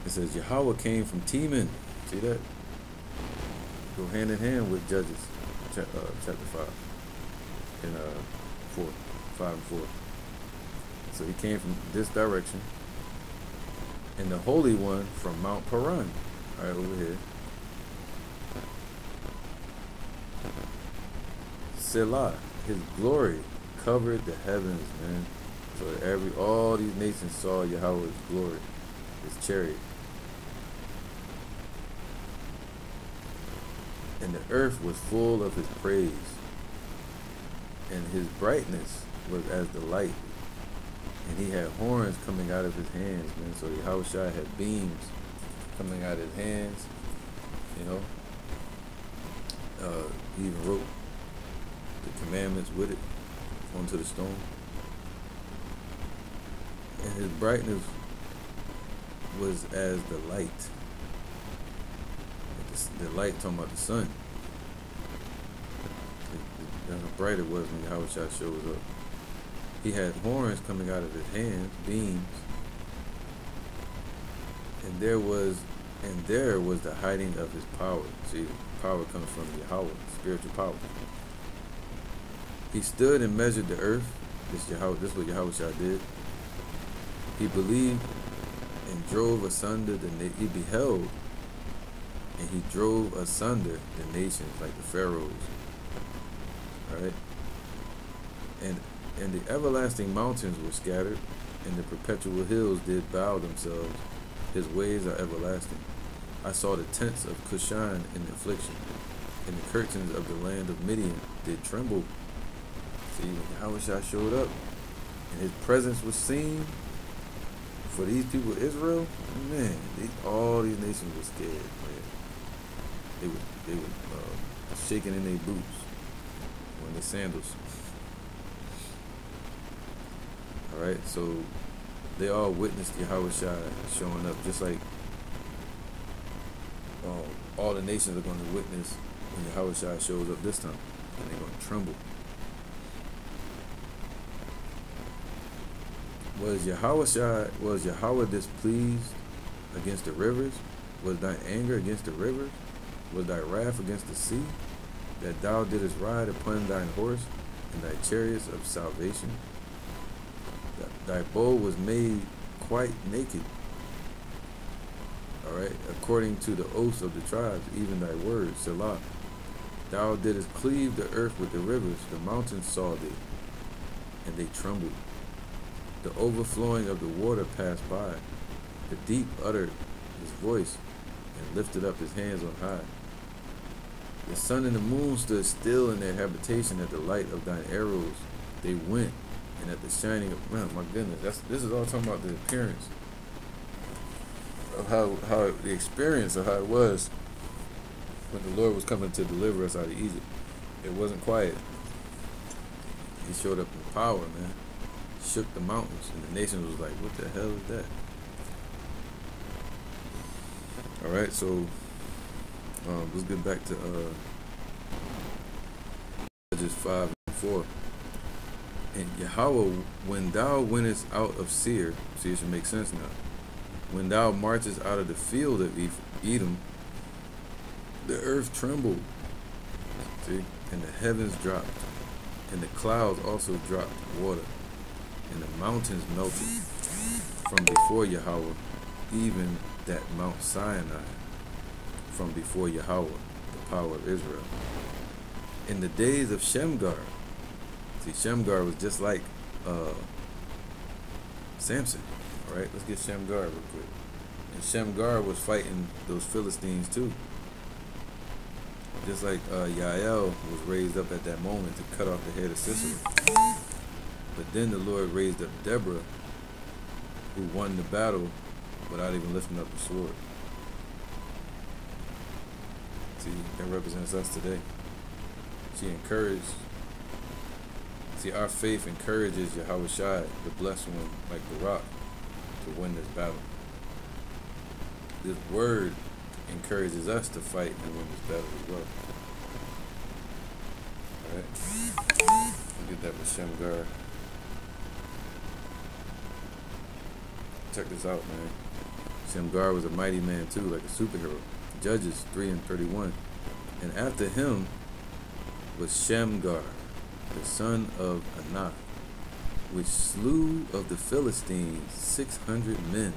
It says Yahawah came from Teman. See that? Go hand in hand with Judges chapter 5 and 5 and 4. So he came from this direction, and the Holy One from Mount Paran, right over here. Selah, his glory covered the heavens, man. So all these nations saw Yahawah's glory, his chariot. And the earth was full of his praise, and his brightness was as the light. And he had horns coming out of his hands, man. So Yahawah had beams coming out of his hands, you know. He even wrote the commandments with it onto the stone. And his brightness was as the light. The light talking about the sun. That's how bright it was when Yahawah shows up. He had horns coming out of his hands, beams, and there was the hiding of his power. See, power comes from Yahawah, spiritual power. He stood and measured the earth. This is what Yahawah did. He believed and drove asunder he beheld, and he drove asunder the nations like the pharaohs. All right. And the everlasting mountains were scattered, and the perpetual hills did bow themselves. His ways are everlasting. I saw the tents of Cushan in affliction, and the curtains of the land of Midian did tremble. See, when Yahushua showed up, and his presence was seen for these people of Israel, man, all these nations were scared, man. They were shaking in their boots, wearing their sandals. All right, so they all witnessed Yahushua showing up, just like all the nations are going to witness when Yahushua shows up this time, and they're going to tremble. Was Yahweh displeased against the rivers? Was thine anger against the rivers? Was thy wrath against the sea, that thou didst ride upon thine horse and thy chariots of salvation? Thy bow was made quite naked. All right, according to the oaths of the tribes, even thy words, Selah. Thou didst cleave the earth with the rivers, the mountains saw thee, and they trembled. The overflowing of the water passed by. The deep uttered his voice and lifted up his hands on high. The sun and the moon stood still in their habitation at the light of thine arrows. They went, and at the shining of, man, my goodness, this is all talking about the appearance of how the experience of how it was when the Lord was coming to deliver us out of Egypt. It wasn't quiet. He showed up in power, man. Shook the mountains, and the nation was like, what the hell is that? All right, so let's get back to Judges 5 and 4. And Yahweh, when thou wentest out of Seir, see, it should make sense now. When thou marchest out of the field of Edom, the earth trembled, see, and the heavens dropped, and the clouds also dropped water, and the mountains melted from before Yahweh, even that Mount Sinai from before Yahweh, the power of Israel. In the days of Shemgar, see, Shemgar was just like Samson. All right, let's get Shemgar real quick. And Shemgar was fighting those Philistines too. Just like Yael was raised up at that moment to cut off the head of Sisera. But then the Lord raised up Deborah, who won the battle without even lifting up the sword. See, that represents us today. She encouraged. See, our faith encourages Yahawashi, the blessed one, like the rock, to win this battle. This word encourages us to fight and win this battle as well. Alright? We'll get that with Shemgar. Check this out, man. Shemgar was a mighty man too, like a superhero. Judges 3 and 31. And after him was Shemgar, the son of Anak, which slew of the Philistines 600 men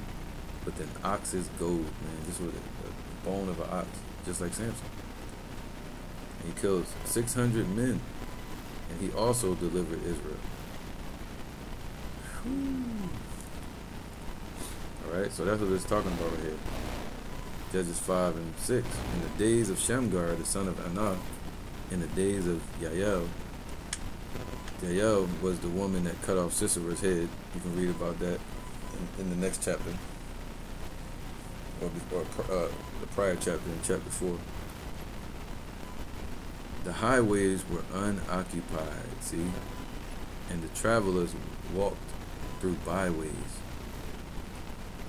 with an ox's goad. Man, this was a bone of an ox, just like Samson. And he kills 600 men, and he also delivered Israel. Alright, so that's what it's talking about right here. Judges 5 and 6. In the days of Shemgar, the son of Anak, in the days of Yael. Yael was the woman that cut off Sisera's head. You can read about that in the next chapter, or the prior chapter, in chapter 4. The highways were unoccupied, see, and the travelers walked through byways.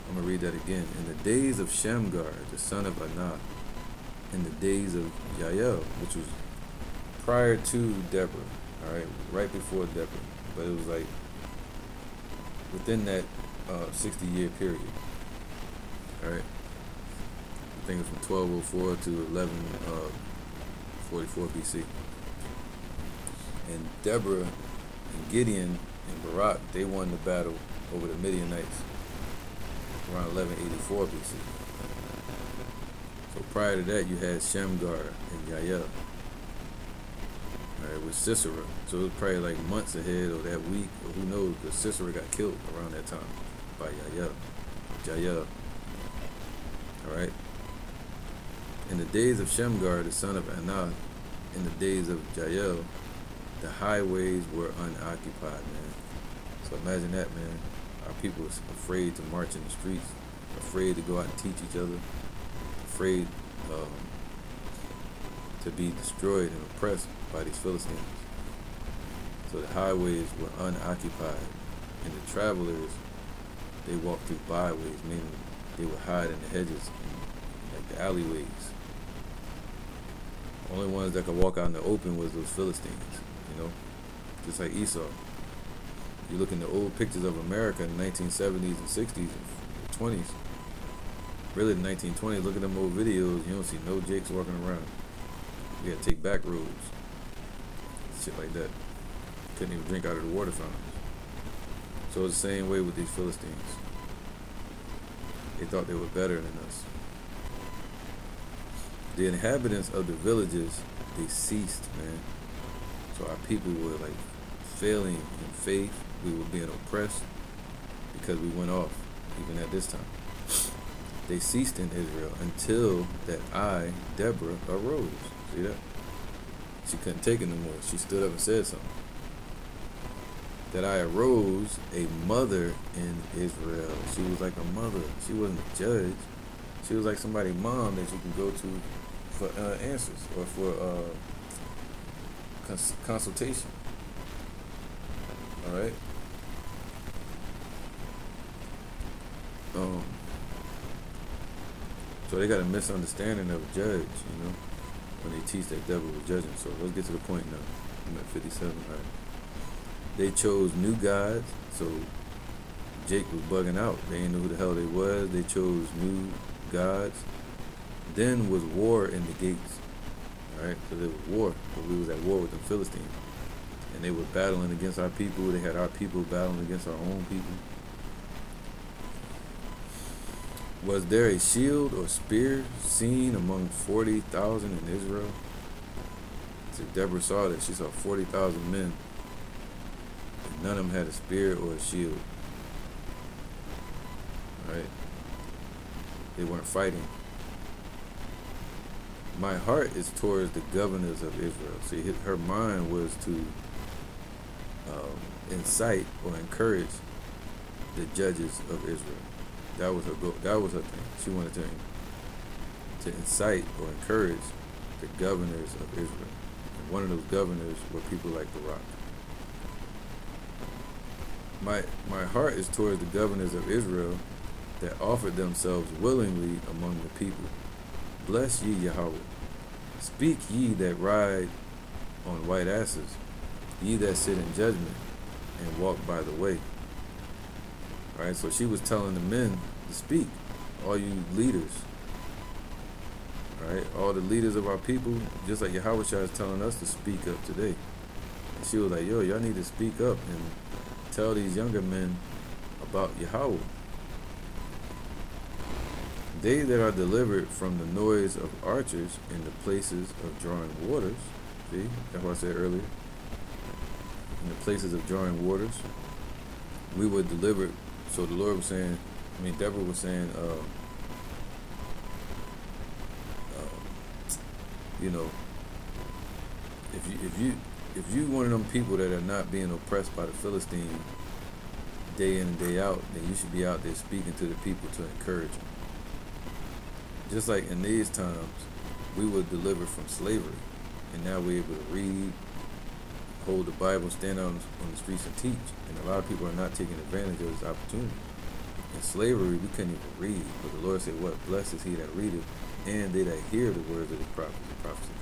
I'm going to read that again. In the days of Shemgar, the son of Anak, in the days of Yael, which was prior to Deborah, all right, right before Deborah, but it was like within that 60-year period, all right. I think it's from 1204 to 1144 BC. And Deborah and Gideon and Barak, they won the battle over the Midianites around 1184 BC. So prior to that, you had Shamgar and Yael, right, with Sisera. So it was probably like months ahead or that week, or who knows, because Sisera got killed around that time by Jael. All right. In the days of Shamgar, the son of Anath, in the days of Jael, the highways were unoccupied, man. So imagine that, man. Our people was afraid to march in the streets, afraid to go out and teach each other, afraid to be destroyed and oppressed by these Philistines. So the highways were unoccupied, and the travelers, they walked through byways, meaning they would hide in the hedges, and, like the alleyways. Only ones that could walk out in the open was those Philistines, you know, just like Esau. You look in the old pictures of America in the 1970s and 60s and 20s, really the 1920s, look at them old videos, you don't see no Jakes walking around. You had to take back roads, shit like that. Couldn't even drink out of the water fountains. So it's the same way with these Philistines. They thought they were better than us. The inhabitants of the villages, they ceased, man. So our people were like failing in faith. We were being oppressed because we went off, even at this time. They ceased in Israel until that I, Deborah, arose. See that? She couldn't take it no more. She stood up and said something. That I arose, a mother in Israel. She was like a mother. She wasn't a judge. She was like somebody's mom that you can go to for answers or for consultation. All right. So they got a misunderstanding of a judge, you know, when they teach that Deborah was judging. So let's get to the point now. I'm at 57. All right. They chose new gods. So Jake was bugging out. They didn't know who the hell they was. They chose new gods. Then was war in the gates. All right, so there was war. But we was at war with the Philistines, and they were battling against our people. They had our people battling against our own people. Was there a shield or spear seen among 40,000 in Israel? So Deborah saw that. She saw 40,000 men. And none of them had a spear or a shield. Right? They weren't fighting. My heart is towards the governors of Israel. See, her mind was to incite or encourage the judges of Israel. That was her goal. That was her thing. She wanted to incite or encourage the governors of Israel. And one of those governors were people like Barak. My heart is towards the governors of Israel that offered themselves willingly among the people. Bless ye Yahawah. Speak ye that ride on white asses, ye that sit in judgment and walk by the way. All right, so she was telling the men to speak, all you leaders. All right, all the leaders of our people, just like Yahawah is telling us to speak up today. And she was like, yo, y'all need to speak up and tell these younger men about Yahawah. They that are delivered from the noise of archers in the places of drawing waters. See, that's what I said earlier. In the places of drawing waters, we were delivered. So the Lord was saying, Deborah was saying, you know, if you one of them people that are not being oppressed by the Philistine day in and day out, then you should be out there speaking to the people to encourage them. Just like in these times, we were delivered from slavery, and now we're able to read, hold the Bible, stand out on the streets and teach. And a lot of people are not taking advantage of this opportunity. In slavery, we couldn't even read, but the Lord said, what? Blessed is he that readeth, and they that hear the words of his prophecy.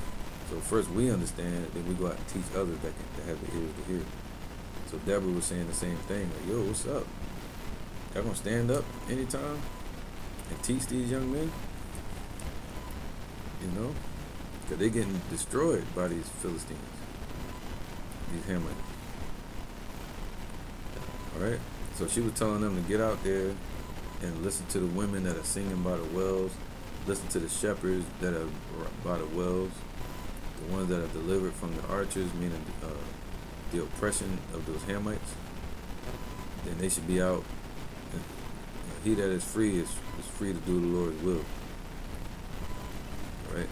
So first we understand, then we go out and teach others that have the ears to hear. So Deborah was saying the same thing, like, yo, what's up? Y'all gonna stand up anytime and teach these young men? You know, because they're getting destroyed by these Philistines, these Hamites. All right, so she was telling them to get out there and listen to the women that are singing by the wells. Listen to the shepherds that are by the wells, the ones that are delivered from the archers, meaning the oppression of those Hamites. Then they should be out. And, he that is free is free to do the Lord's will. Right?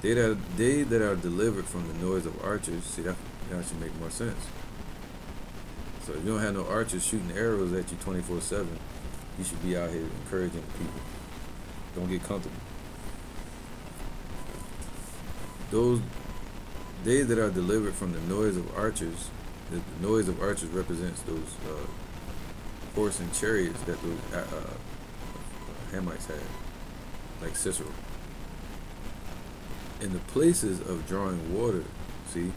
They that are delivered from the noise of archers. See, that should make more sense. So if you don't have no archers shooting arrows at you 24/7, you should be out here encouraging people. Don't get comfortable. They that are delivered from the noise of archers. The noise of archers represents those horse and chariots that those Hamites had, like Cicero. In the places of drawing water, see,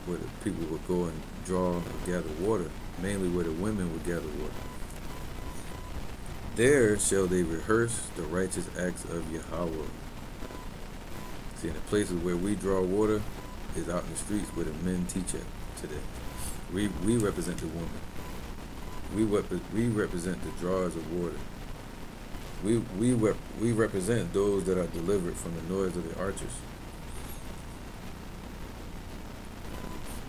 where the people would go and draw and gather water, mainly where the women would gather water. There shall they rehearse the righteous acts of YAHAWAH. See, in the places where we draw water is out in the streets where the men teach at today. We represent the woman. We represent the drawers of water. We represent those that are delivered from the noise of the archers.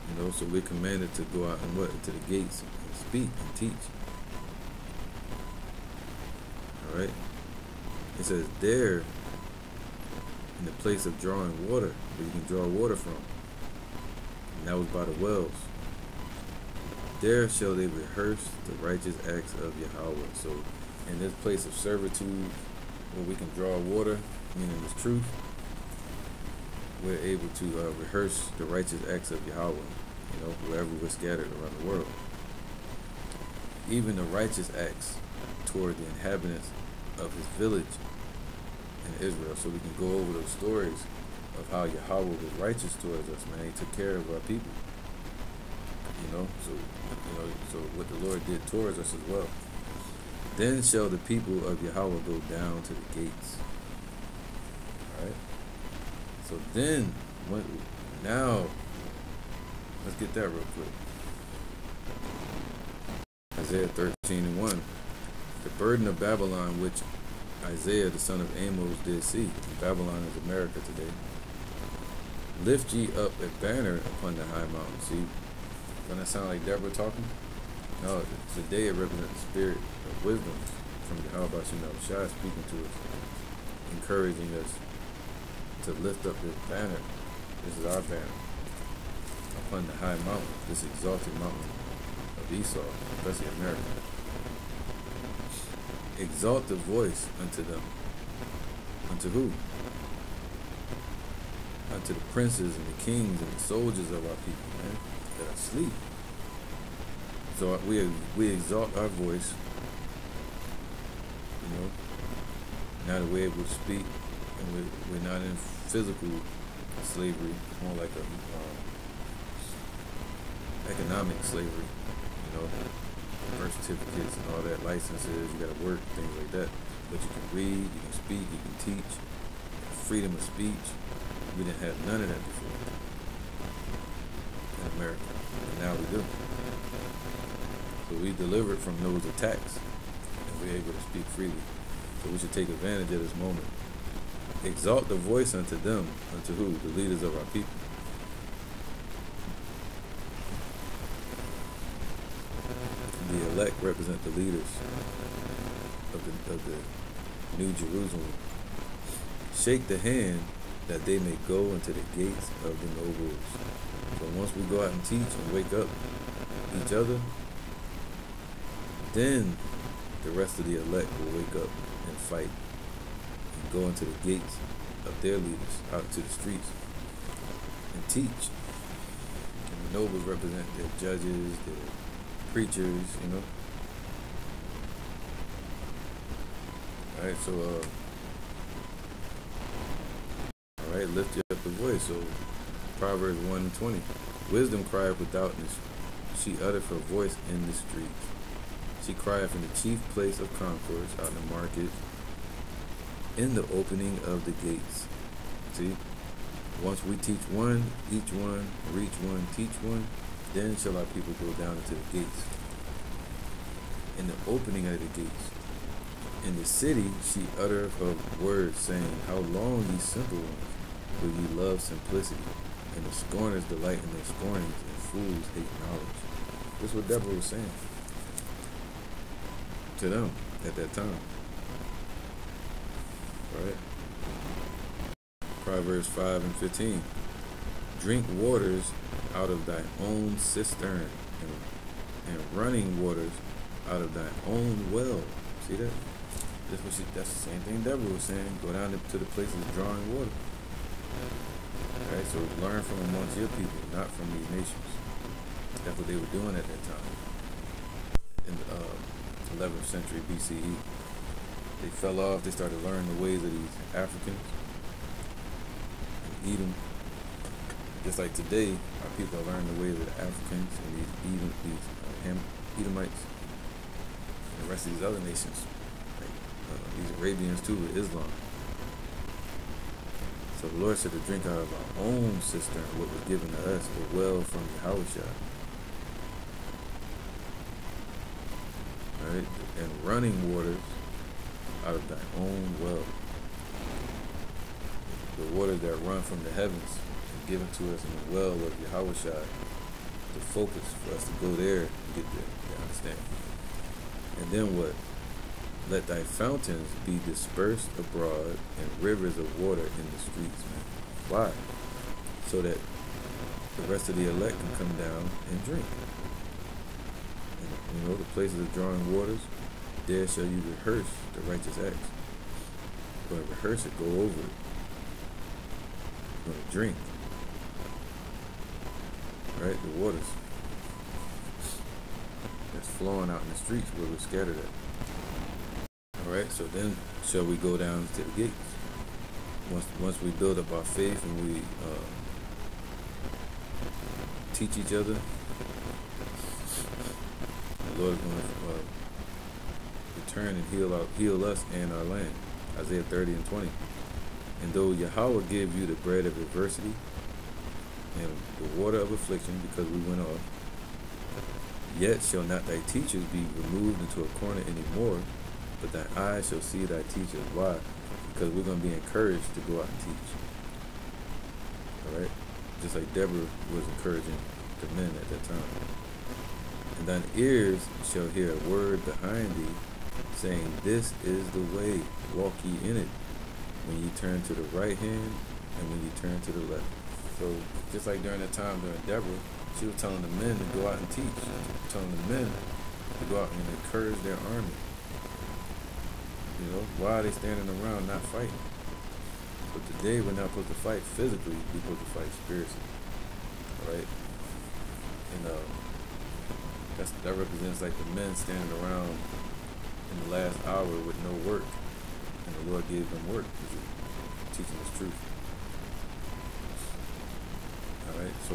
You know, so we're commanded to go out and into the gates and speak and teach. All right. It says there, in the place of drawing water, where you can draw water from, and that was by the wells. There shall they rehearse the righteous acts of YAHAWAH. So, in this place of servitude, where we can draw water, meaning this truth, we're able to rehearse the righteous acts of YAHAWAH. You know, wherever we're scattered around the world. Even the righteous acts toward the inhabitants of his village in Israel. So we can go over those stories of how YAHAWAH was righteous towards us, man. He took care of our people. You know, so what the Lord did towards us as well. Then shall the people of YAHAWAH go down to the gates. Alright? So then, now, let's get that real quick. Isaiah 13:1. The burden of Babylon, which Isaiah the son of Amos did see. Babylon is America today. Lift ye up a banner upon the high mountain. See, doesn't that sound like Deborah talking? No, today it represents the spirit of wisdom from Yahawah Shai speaking to us, encouraging us to lift up this banner. This is our banner. Upon the high mountain, this exalted mountain of Esau, especially America. Exalt the voice unto them. Unto who? Unto the princes and the kings and the soldiers of our people, man, that are asleep. So we exalt our voice, you know, now that we're able to speak, and we're not in physical slavery, more like a economic slavery, you know, birth certificates and all that, licenses, you gotta work, things like that. But you can read, you can speak, you can teach, freedom of speech. We didn't have none of that before in America, and now we do. So we delivered from those attacks, and we're able to speak freely. So we should take advantage of this moment. Exalt the voice unto them, unto who? The leaders of our people. The elect represent the leaders of the New Jerusalem. Shake the hand that they may go into the gates of the nobles. So once we go out and teach and wake up each other, then the rest of the elect will wake up and fight and go into the gates of their leaders, out to the streets, and teach. And the nobles represent their judges, their preachers, you know. Alright, so alright, lift you up the voice. So Proverbs 1:20. Wisdom crieth without, and she uttereth her voice in the streets. She crieth in the chief place of concourse, out in the market, in the opening of the gates. See? Once we teach one, each one, reach one, teach one, then shall our people go down into the gates. in the opening of the gates. In the city she uttereth her words, saying, How long, ye simple ones, will ye love simplicity? And the scorners delight in their scornings, and fools hate knowledge. This is what Deborah was saying to them at that time. Right? Proverbs 5:15. Drink waters out of thy own cistern, and running waters out of thy own well. See that? That's the same thing Deborah was saying. Go down to the places drawing water. Alright, so learn from amongst your people, not from these nations. That's what they were doing at that time. In the 11th century BCE. They fell off, they started learning the ways of these Africans and Edom. Just like today, our people are learning the ways of the Africans and these Edomites and the rest of these other nations. These Arabians too with Islam. So the Lord said to drink out of our own cistern what was given to us, the well from YAHAWAH. Right? And running waters out of thy own well. The waters that run from the heavens and given to us in the well of YAHAWAH. The focus for us to go there and get there. You understand? And then what? Let thy fountains be dispersed abroad, and rivers of water in the streets, man. Why? So that the rest of the elect can come down and drink. And, the places of drawing waters, there shall you rehearse the righteous acts. You're going to rehearse it, go over it. You're going to drink. Right? The waters that's flowing out in the streets where we're scattered at. Alright, so then shall we go down to the gates. Once we build up our faith and we teach each other, the Lord is going to return and heal us and our land. Isaiah 30:20. And though Yahawah give you the bread of adversity and the water of affliction, because we went off, yet shall not thy teachers be removed into a corner any more, but thine eyes shall see thy teachers. Why? Because we're going to be encouraged to go out and teach. Alright? Just like Deborah was encouraging the men at that time. And thine ears shall hear a word behind thee, saying, This is the way, walk ye in it, when ye turn to the right hand and when ye turn to the left. So, just like during that time during Deborah, she was telling the men to go out and teach. Telling the men to go out and encourage their army. You know, why are they standing around not fighting? But today we're not supposed to fight physically, we're supposed to fight spiritually. Alright? And that represents like the men standing around in the last hour with no work. And the Lord gave them work because they're teaching us truth. Alright, so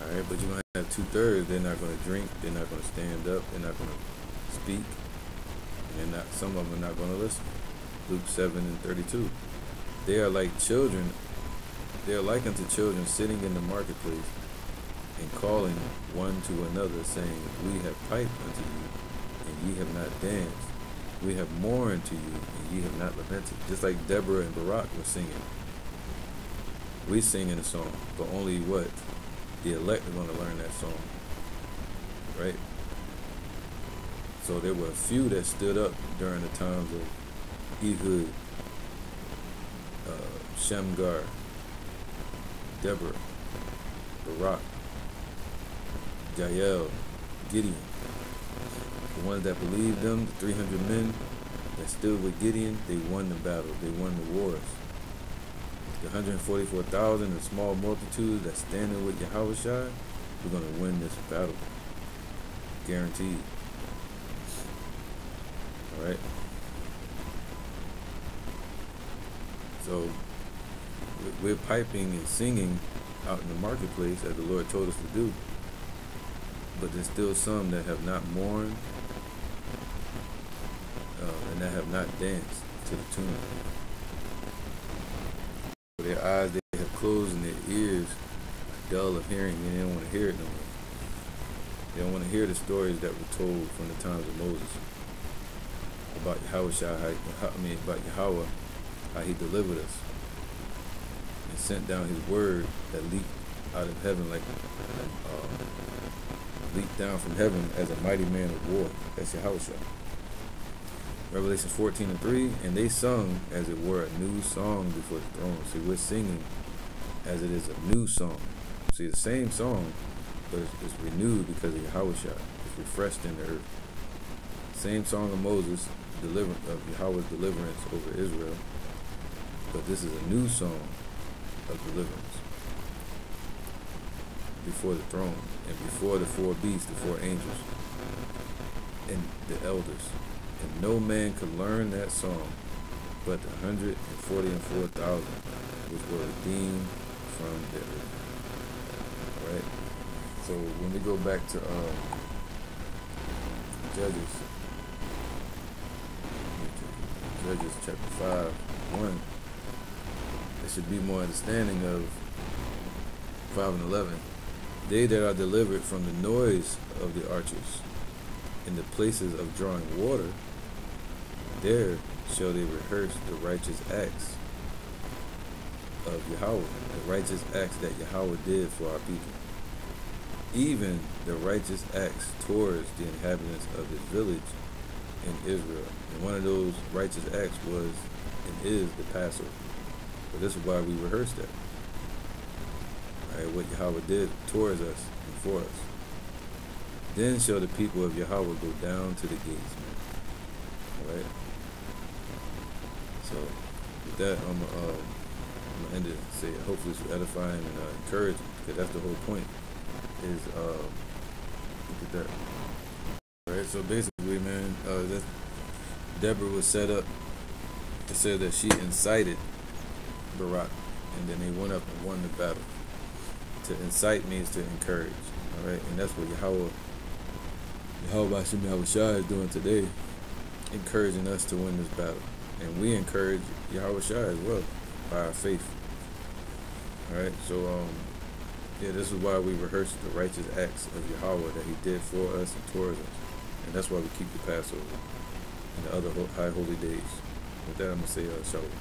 alright, but you're gonna have 2/3, they're not gonna drink, they're not gonna stand up, they're not gonna speak. And some of them are not going to listen. Luke 7:32. They are like children. They are like unto children sitting in the marketplace and calling one to another, saying, We have piped unto you, and ye have not danced. We have mourned to you, and ye have not lamented. Just like Deborah and Barak were singing. We sing in a song, but only what? The elect are going to learn that song. Right? So there were a few that stood up during the times of Ehud, Shamgar, Deborah, Barak, Jael, Gideon. The ones that believed them, the 300 men that stood with Gideon, they won the battle. They won the wars. The 144,000, the small multitude that's standing with YAHAWAH, we're going to win this battle. Guaranteed. Alright? So, we're piping and singing out in the marketplace as the Lord told us to do. But there's still some that have not mourned and that have not danced to the tune. Their eyes they have closed and their ears are dull of hearing and they don't want to hear it no more. They don't want to hear the stories that were told from the times of Moses about about Yahweh, how he delivered us and sent down his word that leaped out of heaven leaped down from heaven as a mighty man of war. That's Yahweh. Revelation 14:3, and they sung as it were a new song before the throne. See, we're singing as it is a new song. See, the same song, but it's renewed because of Yahweh. It's refreshed in the earth. Same song of Moses, of Yahweh's deliverance over Israel, but this is a new song of deliverance before the throne and before the four beasts, the four angels, and the elders. And no man could learn that song but the 144,000 which were redeemed from the earth. Alright? So when we go back to Judges chapter 5:1, there should be more understanding of 5 and 11. They that are delivered from the noise of the archers in the places of drawing water, there shall they rehearse the righteous acts of Yahweh, the righteous acts that Yahweh did for our people, even the righteous acts towards the inhabitants of his village in Israel. And one of those righteous acts was and is the Passover. So this is why we rehearse that. Right, what Yahweh did towards us and for us. Then shall the people of Yahweh go down to the gates, man. Alright? So, with that, I'm gonna end it and say, hopefully it's edifying and encouraging, because that's the whole point, is, look at that. Alright, so basically, man, Deborah was set up. It said that she incited Barak, and then they went up and won the battle. To incite means to encourage, alright? And that's what Yahweh is doing today, encouraging us to win this battle. And we encourage Yahweh as well by our faith. Alright, so yeah, this is why we rehearse the righteous acts of Yahweh that he did for us and towards us. And that's why we keep the Passover and the other high holy days. With that, I'm going to say shalom.